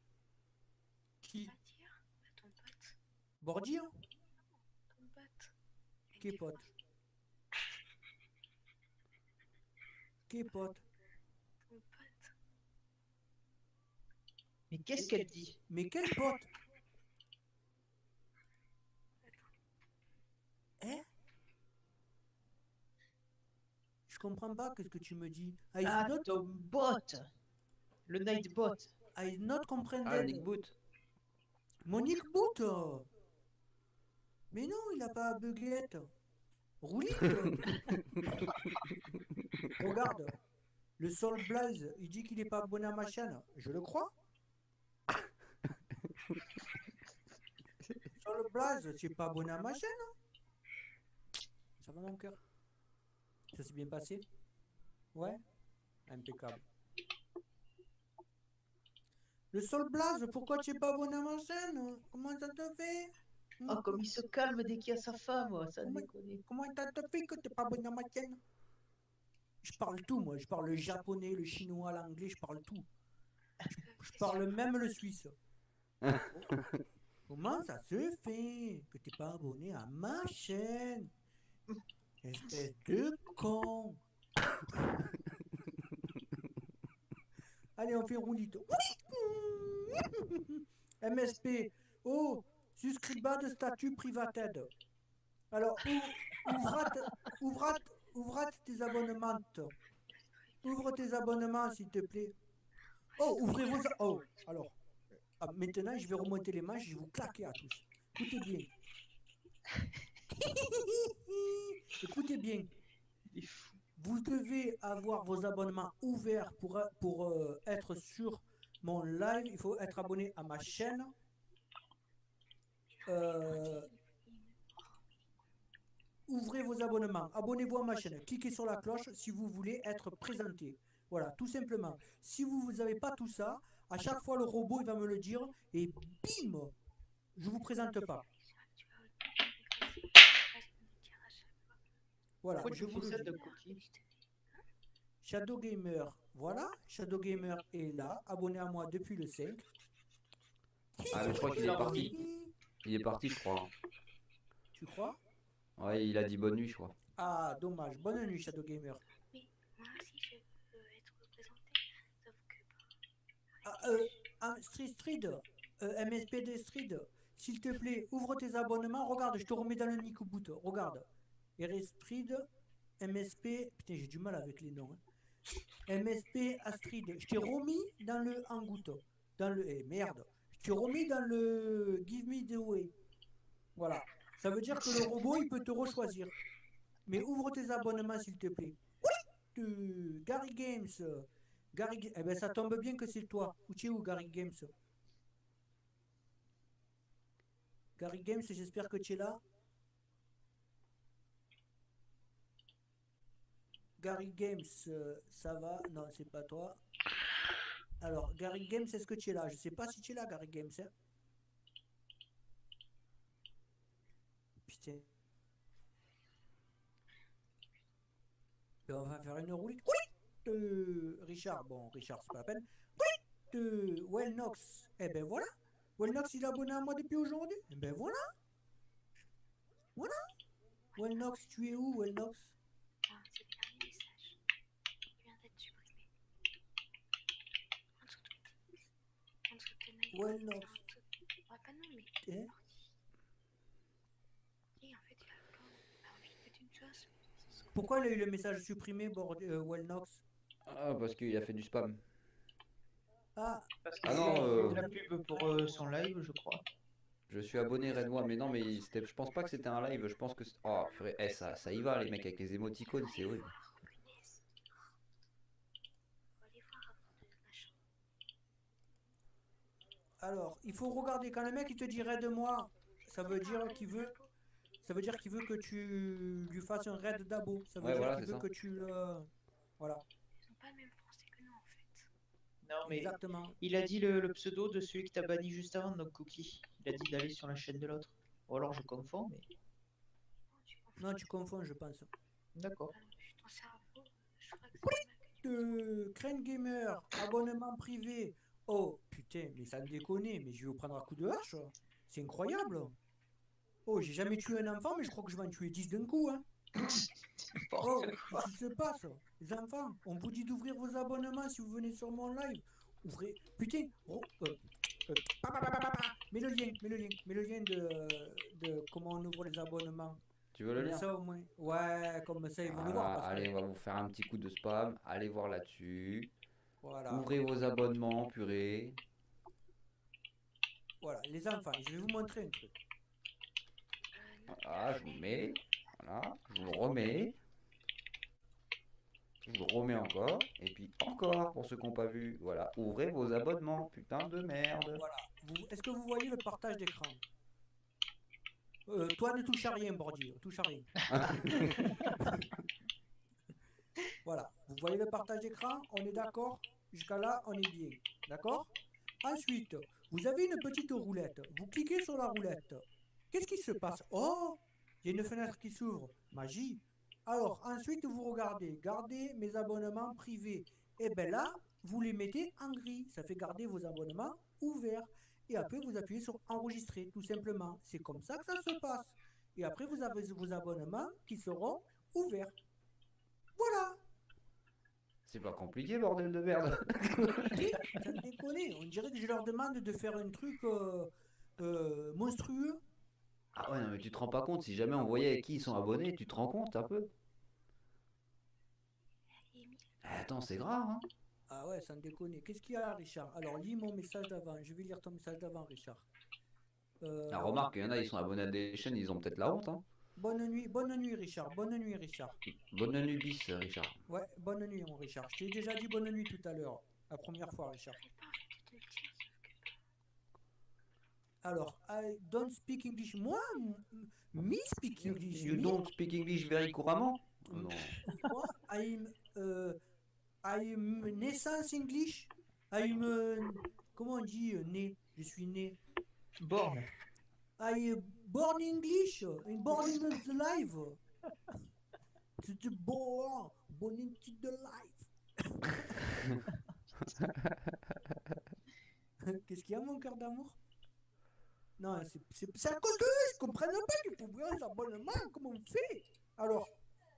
Qui? Va dire ton pote. Bordy, hein? Ton pote. Qui est pote? Qui est pote? Ton pote. Mais qu'est-ce qu'elle dit? Mais quel pote? Hein? Je comprends pas qu'est-ce que tu me dis. Ah, ton bot! Le Nightbot. I not Ah, le comprended. Nick Boot. Monique Boot. Mais non, il a pas buguette. Roulite. Regarde. Le Soul Blaze, il dit qu'il est pas abonné à ma chaîne. Je le crois. Soul Blaze, tu es pas abonné à ma chaîne? Ça va mon cœur? Ça s'est bien passé? Ouais? Impeccable. Le Soul Blaze, pourquoi tu es pas abonné à ma chaîne? Comment ça te fait? Oh, comme il se calme dès qu'il y a sa femme, ça Comment- déconne. Comment ça te fait que tu n'es pas abonné à ma chaîne? Je parle tout, moi. Je parle le japonais, le chinois, l'anglais, je parle tout. Je parle même le suisse. Comment ça se fait que tu n'es pas abonné à ma chaîne? Espèce de con. Allez, on fait roulite. MSP. Oh, suscriba de statut privated. Alors, ouvre tes abonnements. Ouvre tes abonnements, s'il te plaît. Oh, ouvrez vos... Oh, alors. Maintenant, je vais remonter les manches, je vais vous claquer à tous. Écoutez bien. Écoutez bien. Il est fou. Vous devez avoir vos abonnements ouverts pour être sur mon live. Il faut être abonné à ma chaîne. Ouvrez vos abonnements. Abonnez-vous à ma chaîne. Cliquez sur la cloche si vous voulez être présenté. Voilà, tout simplement. Si vous n'avez pas tout ça, à chaque fois le robot il va me le dire et bim, je vous présente pas. Voilà, Pourquoi je tu vous fais le ça dis. de cookie? Shadow Gamer, voilà, Shadow Gamer est là, abonné à moi depuis le 5. Ah, mais je crois qu'il est parti. Il est parti, je crois. Tu crois? Ouais, il a dit bonne nuit, je crois. Ah, dommage. Bonne nuit, Shadow Gamer. Mais moi aussi, je veux être représentée, sauf que... MSPD Street, s'il te plaît, ouvre tes abonnements. Regarde, je te remets dans le Nico Boot. Regarde. Street, MSP. Putain, j'ai du mal avec les noms. MSP Astrid. Je t'ai remis dans le Hangout. Dans le. Eh merde. Je t'ai remis dans le Give Me the Way. Voilà. Ça veut dire que le robot, il peut te rechoisir. Mais ouvre tes abonnements, s'il te plaît. Gary Games. Eh ben, ça tombe bien que c'est toi. Où tu es où, Gary Games? Gary Games, j'espère que tu es là. Gary Games, ça va? Non, c'est pas toi. Alors, Gary Games, est-ce que tu es là? Je sais pas si tu es là, Gary Games. Hein? Putain. Et on va faire une roulette. Richard, bon, Richard, c'est pas la peine. Wellnox, eh ben voilà. Wellnox, il est abonné à moi depuis aujourd'hui. Eh ben voilà. Voilà. Wellnox, tu es où, Wellnox? Ah, c'est le dernier message. Il vient d'être supprimé. En dessous de tweet. En dessous de tes Ouais, mails. non. Ouais, pas non, mais... Eh? Et en fait, il a envie de mettre une chose. Pourquoi il a eu le message supprimé, Wellnox? Ah, parce qu'il a fait du spam. Ah, Parce Ah qu'il non, fait de la pub pour son live, je crois. Je suis abonné Rednois, mais non, mais je pense pas que c'était un live, je pense que... Oh, purée, ça y va, les mecs, avec les émoticônes, c'est horrible. alors, il faut regarder quand le mec il te dit raid moi, ça veut dire qu'il veut que tu lui fasses un raid d'abo. Ça veut Ouais, dire voilà, qu'il c'est veut ça. que tu le... Voilà, Ils n'ont pas le même français que nous, en fait. Non, mais exactement. il a dit le pseudo de celui que t'as banni juste avant, donc Cookie. Il a dit d'aller sur la chaîne de l'autre. Ou alors je confonds, mais... Non, tu confonds, je pense. D'accord. Je suis ton cerveau. Je crois que c'est mal. Crane Gamer, abonnement privé. Oh, putain, mais ça me déconne, mais je vais vous prendre un coup de hache. C'est incroyable. Oh, j'ai jamais tué un enfant, mais je crois que je vais en tuer 10 d'un coup, hein. Oh, qu'est-ce qui se passe? Les enfants, on vous dit d'ouvrir vos abonnements si vous venez sur mon live. ouvrez. Putain, mets le lien de comment on ouvre les abonnements. Tu veux le Comme lien? ça au moins. Ouais, comme ça ils vont le Voilà, voir. Parce allez, que... on va vous faire un petit coup de spam. Allez voir là-dessus. Voilà. Ouvrez vos abonnements, purée. Voilà, les enfants, je vais vous montrer un truc. Voilà, je vous le mets. Voilà, je vous le remets. Je vous le remets encore. Et puis encore, pour ceux qui n'ont pas vu. Voilà, ouvrez vos abonnements, putain de merde. Voilà. Est-ce que vous voyez le partage d'écran? Toi ne touche à rien, Bordier, touche à rien. Voilà, vous voyez le partage d'écran, on est d'accord? Jusqu'à là, on est bien, d'accord? Ensuite, vous avez une petite roulette, vous cliquez sur la roulette. Qu'est-ce qui se passe? Oh, il y a une fenêtre qui s'ouvre, magie. Alors, ensuite, vous regardez, gardez mes abonnements privés. Et bien là, vous les mettez en gris, ça fait garder vos abonnements ouverts. Et après, vous appuyez sur enregistrer, tout simplement. C'est comme ça que ça se passe. Et après, vous avez vos abonnements qui seront ouverts. Voilà. C'est pas compliqué, bordel de merde. Ça me déconne. On dirait que je leur demande de faire un truc monstrueux. Ah ouais, non, mais tu te rends pas compte, si jamais on voyait avec qui ils sont abonnés, tu te rends compte un peu? Attends, c'est grave, hein? Ah ouais, ça me déconne. Qu'est-ce qu'il y a, Richard? Alors, lis mon message d'avant. Je vais lire ton message d'avant, Richard. La remarque, il y en a, ils sont abonnés à des chaînes, ils ont peut-être la honte, hein? Bonne nuit, Richard. Bonne nuit, Richard. Bonne nuit bis, Richard. Ouais, bonne nuit, mon Richard. Je t'ai déjà dit bonne nuit tout à l'heure. La première fois, Richard. Alors, I don't speak English. Moi, me speak English. You don't speak English very couramment? Non. Moi, I'm naissance English. I'm, comment on dit né? Je suis né. Born. I born English. I'm born in the life. C'est born into the life. Qu'est-ce qu'il y a, mon cœur d'amour? Non, c'est à cause d'eux, ils comprennent pas qu'il faut ouvrir les abonnements, comment on fait? Alors,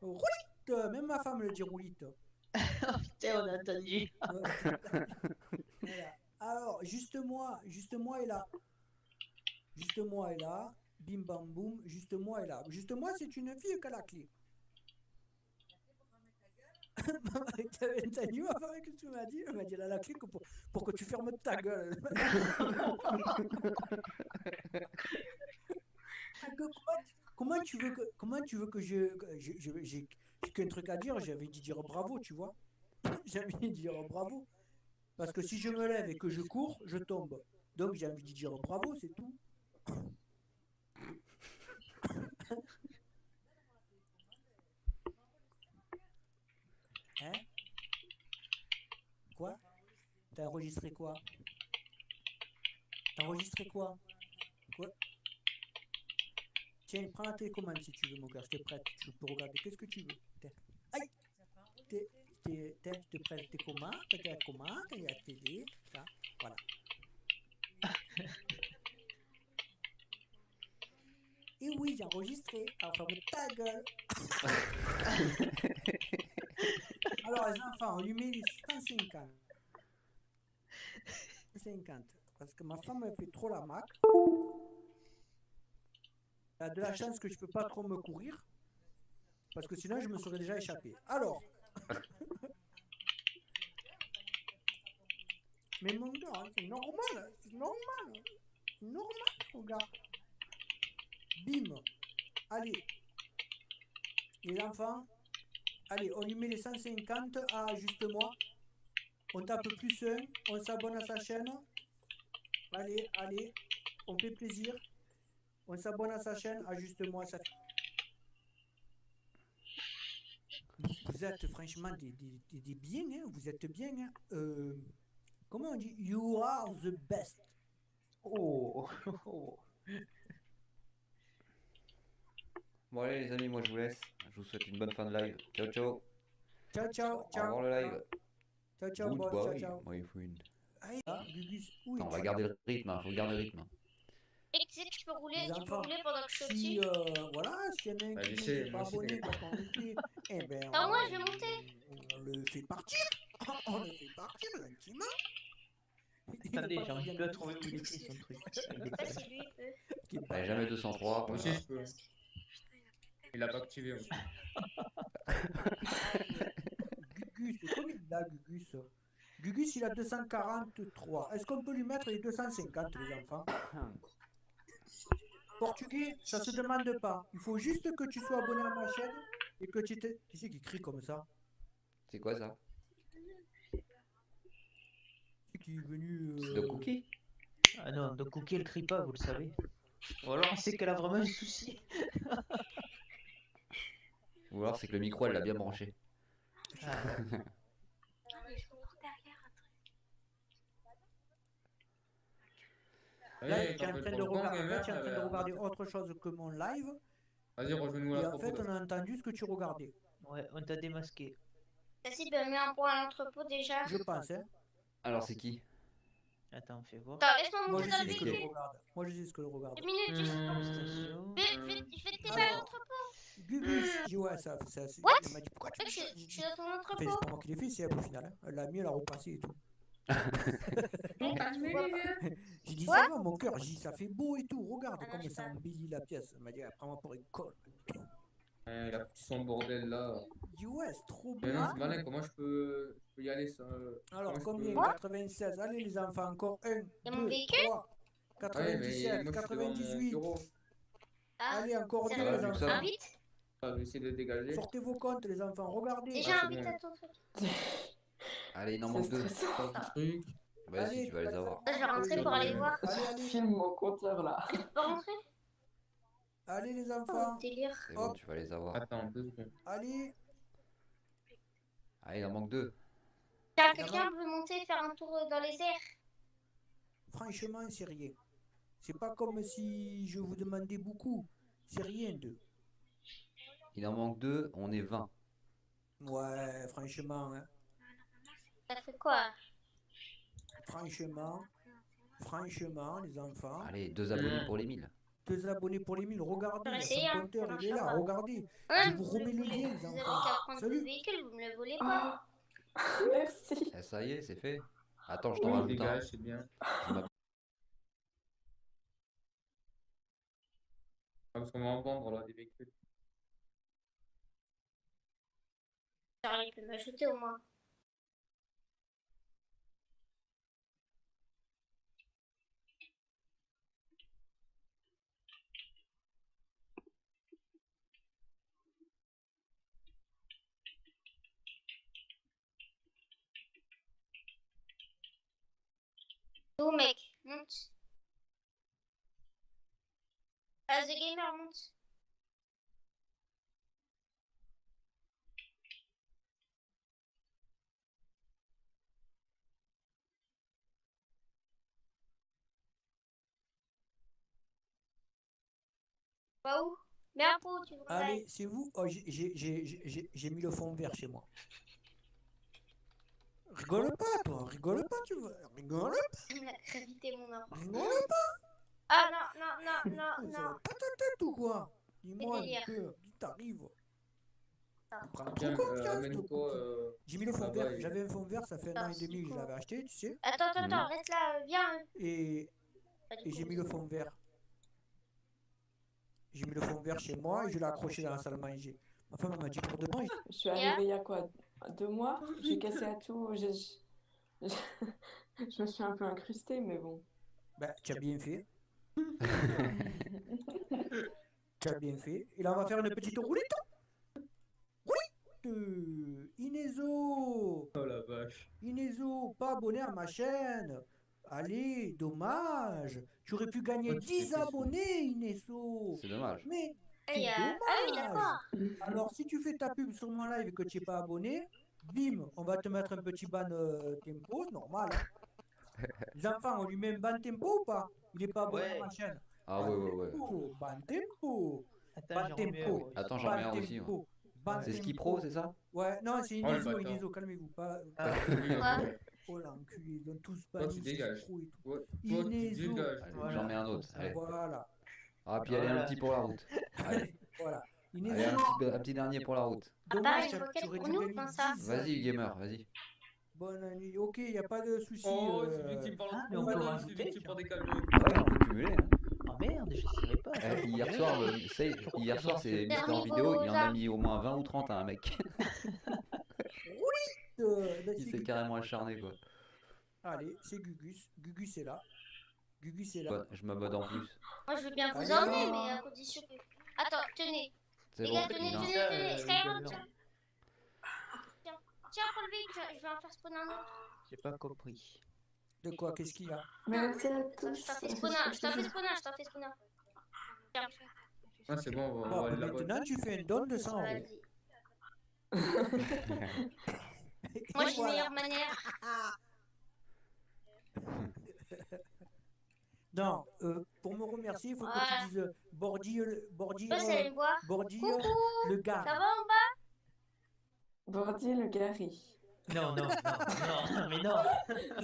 roulite, même ma femme le dit roulite. Putain, on a entendu. Voilà. Alors, juste moi est là. Juste moi est là. Bim bam boum, juste moi est là. Juste moi, c'est une fille qui a la clé. T'as entendu ma femme, qu'est-ce que tu m'as dit? Elle m'a dit elle a la clé pour que tu fermes ta gueule. Comment tu veux que j'ai qu'un truc à dire, j'avais dit dire bravo, tu vois. J'ai envie de dire bravo. Parce que si je me lève et que je cours, je tombe. Donc j'ai envie de dire bravo, c'est tout. Hein? Quoi? T'as enregistré quoi? T'as enregistré quoi? Quoi? Tiens, prends la télécommande si tu veux, mon gars, je te prête. Tu peux regarder, qu'est-ce que tu veux? Tiens. Aïe! Je te prête tes commandes, il y a la commande, il y a la télé, là, voilà. Et oui, j'ai enregistré. Alors, ferme ta gueule. Alors, les enfants, on lui met les 150. 150. Parce que ma femme, elle fait trop la mac. Elle a de la chance que je peux pas trop me courir. Parce que sinon, je me serais déjà échappé. Alors. Mais mon gars, c'est normal. C'est normal. C'est normal, mon gars. Bim. Allez. Les enfants. Allez, on lui met les 150 à juste moi. On tape plus un. On s'abonne à sa chaîne. Allez, allez. On fait plaisir. On s'abonne à sa chaîne. À juste moi. Ça... Vous êtes franchement des biens. Hein? Vous êtes bien. Hein? Comment on dit? You are the best. Oh. Bon allez les amis, moi je vous laisse. Je vous souhaite une bonne fin de live. Ciao ciao. Ciao, ciao, Au ciao. revoir le live. Ciao, ciao, boss. Ciao, Goodbye, ciao. my friend. Allez, Gugus, où Attends, on va es-tu? garder le rythme, hein. Faut garder le rythme. Et tu sais que tu peux rouler, Les tu peux enfants, rouler pendant que je suis si, au-dessus. voilà, s'il y en a un Bah, qui je sais, n'est pas moi aussi, abonné t'inquiète. parce qu'on le fait, eh ben, Ah, moi, je vais monter. on le fait partir. On le fait partir gentiment. Attendez, j'arrive plus à trouver où il était son truc. Il est Pas pas si là. lui il peut. Allez, jamais 203. Moi aussi, Voilà. je peux. Il a pas activé. Hein. Gugus, combien il a, Gugus? Gugus, il a 243. Est-ce qu'on peut lui mettre les 250, les enfants? Portugais, ça se demande pas. Il faut juste que tu sois abonné à ma chaîne et que tu t'es... Qui c'est qui crie comme ça? C'est quoi ça? Qui est venu... C'est de cookie? Ah non, donc Cookie elle crie pas, vous le savez. Ou alors c'est qu'elle a vraiment un souci. Ou alors c'est que le micro elle l'a bien branché. Ah, Non, mais je cours derrière un truc. Là, Allez, tu es en train de regarder, là, tu es en train de regarder autre chose que mon live. Vas-y, rejoins-nous Et la en propos. fait, on a entendu ce que tu regardais. ouais, on t'a démasqué. Vas-y, ben mets un point à l'entrepôt déjà. Je pense, hein. Alors c'est qui? Attends, fais voir. Attends, laisse-moi Moi, monter je dans le sais ce que je véhicule. regarde. Moi, je sais ce que je regarde. 2 minutes, juste. Station. Fais tes pas à Alors, l'entrepôt. Gugus, je dis ouais, ça, What? il m'a dit pourquoi tu Mec, fais ça? je suis dans ton Enfin, entrepôt. c'est pas moi qui l'ai fait, c'est elle au final. Hein. Elle l'a mis, elle a repassé et tout. J'ai dit ça va, mon cœur, j'ai dit ça fait beau et tout. Regarde Ah non, comme je ça sais pas. embellit la pièce. Elle m'a dit, prends-moi pour une colle. Il a foutu son bordel là. J'ai dit ouais, c'est trop Mais non, bien. c'est malin, comment je peux y aller ça Alors, comment je combien? peux- 96. Allez, les enfants, encore 1, Et mon 2, véhicule? 3, Ouais, mais 97, moi je suis devant mon 98. bureau. Ah, Allez, encore c'est 2, va, les vu que ça enfants. va. invite. Je vais essayer de dégager. Sortez vos comptes, les enfants, regardez. Déjà c'est invite bon. à ton truc. Allez, il en C'est manque 2. stressant. Pas de truc. Vas-y, Allez, tu vas les avoir. Je vais rentrer pour aller voir. Allez, allez, Filme mon compteur là. Tu peux rentrer? allez, les Oh, enfants. délire. C'est bon, tu vas les avoir. Attends, 2 secondes. Allez. Allez, il en manque 2. Tiens, quelqu'un peut monter et faire un tour dans les airs? Franchement, c'est rien. C'est pas comme si je vous demandais beaucoup. C'est rien de. Il en manque 2, on est 20. Ouais, franchement, hein. Ça fait quoi? Franchement, les enfants. Allez, 2 abonnés pour les 1000. 2 abonnés pour les 1000. Regardez, Faut là, essayer, son hein, compteur, ça il est marchera là. pas. Regardez. Ouais, Je vous remets le lien, les vous avez enfants. qu'à prendre Salut. le véhicule, vous me le volez pas. Oh. Merci. Eh, ça y est, c'est fait. Attends, je t'en Oui, rajoute un. dégage, c'est bien. Je m'appelle- Ah, parce qu'on va en vendre là des véhicules. Alors, il peut m'ajouter au moins. Oh mec, monte. Ah, The Gamer, monte. Pas où? Mais un pot, tu veux qu'on Allez, aille? c'est vous. Oh, j'ai mis le fond vert chez moi. Rigole pas, toi. Rigole pas, tu veux. Rigole La gravité, mon enfant. pas. Rigole pas. Ah non, non, non, non, Ça non. va pas ta tête ou quoi? Dis-moi un délire. peu. Dis t'arrives. Ah. Tu prends Tiens, trop confiance, toi, amène-toi. Cookie. J'ai mis le fond là-bas vert. et- J'avais un fond vert, ça fait un an et demi que je l'avais acheté, tu sais. Attends, reste là, viens. Et Pas du Et j'ai coup. mis le fond vert. J'ai mis le fond vert chez moi et je l'ai accroché dans la salle à manger. Ma femme elle m'a dit pour demain. Je suis arrivée il y a quoi? 2 mois? J'ai cassé à tout. Je me suis un peu incrustée, mais bon. Ben, tu as bien fait. Tu as bien fait. Et là, on va faire une petite roulette. Roulette. Inezo. Oh la vache. Inezo, pas abonné à ma chaîne. Allez, dommage. Tu aurais pu gagner Ouais, tu 10 t'es fait abonnés, Inezo. C'est dommage. Mais Ah, c'est ah oui, dommage. d'accord. Alors, si tu fais ta pub sur mon live et que tu n'es pas abonné, bim, on va te mettre un petit ban tempo, c'est normal. Hein. Les enfants, on lui met un ban tempo ou pas? Il n'est pas abonné Ouais. à ma chaîne. Ah ouais, ouais, ouais. Tempo, ban tempo. Attends, Ban j'en remets un, tempo. moi. Attends, j'en mets un aussi. Ouais. tempo. Ban C'est Ski tempo. Pro, c'est ça? Ouais, non, c'est Oh, le Inezo, bâtard. Inezo, calmez-vous. Pas... Ah, Ouais. Oh l'enculé, ils ont tous Toi, banni tu Ski dégages. Pro et tout. Toi, tu Inezo. dégages. Allez, Voilà. j'en mets un autre. Allez. Voilà. Ah, puis allez, un petit pour la route. Allez, Voilà. allez Inezo, un petit dernier pour la route. Ah, dommage, pareil, tu une roquette aurais pour dû nous, gagner comme ça. 10. Vas-y, gamer, vas-y. Bonne nuit. Ok, il n'y a pas de souci. Oh, c'est victime par Ah, le mais on coup, peut c'est rajouter, victime par des calmes. Ouais, on peut cumuler. Hein. Oh merde, je savais pas. Hier soir, hier soir, c'est Mister en vidéo, il en a mis au moins 20 ou 30 à un mec. Bah, Il c'est s'est Gugus. carrément acharné quoi. Allez, c'est Gugus. Gugus est là. Gugus est là. Ouais, je m'abonne en plus. Moi, je veux bien vous Allez, emmener, là. mais à condition que. Attends, tenez. C'est Les bon, gars, tenez, il a un- tenez. Skyrim, Également. tiens. Tiens, relevez, je vais en faire spawn un autre. J'ai pas compris. De quoi? Qu'est-ce qu'il y a? Merci à Je tous. t'en fais spawn un, je t'en fais spawn un, je t'en fais spawn un. Tiens, Ah, c'est bon, on va Bon, aller là-bas. maintenant, tu fais une donne de 100 euros. vas-y. Et Moi, j'ai une voilà. meilleure manière. Non, pour me remercier, il faut que Ouais. tu dises Bordi, Vous allez me voir. Bordi, Coucou. le gars. Ça va en bas? Bordi le Gary. Non, non, non, non, mais non.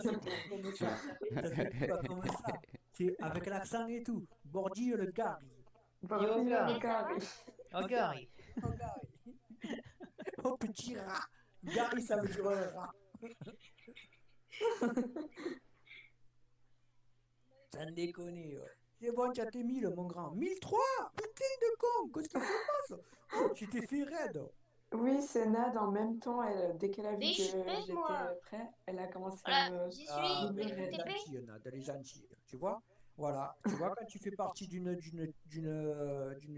C'est pas comme ça. Ça se dit pas comme ça. C'est avec l'accent et tout. Bordi, le gars. Bordi Yoga. le Gary. Oh, Gary. Oh, Gary. Oh, petit rat. Gary, ça veut dire un rat. Ça ne déconne. C'est bon, tu as tes 1000, mon grand. 1003. Putain de con. Qu'est-ce qui se passe? Oh, tu t'es fait raide. Oui, c'est Nad en même temps. Dès qu'elle a vu Mais que je suis bête, j'étais moi. prêt, elle a commencé Voilà, à me. j'y Ah, suis. elle est TP. gentille, Nad, elle est gentille. Tu vois? Voilà. Tu vois, quand tu fais partie d'une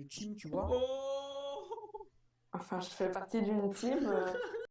team, tu vois? Oh! Enfin, je fais partie d'une team.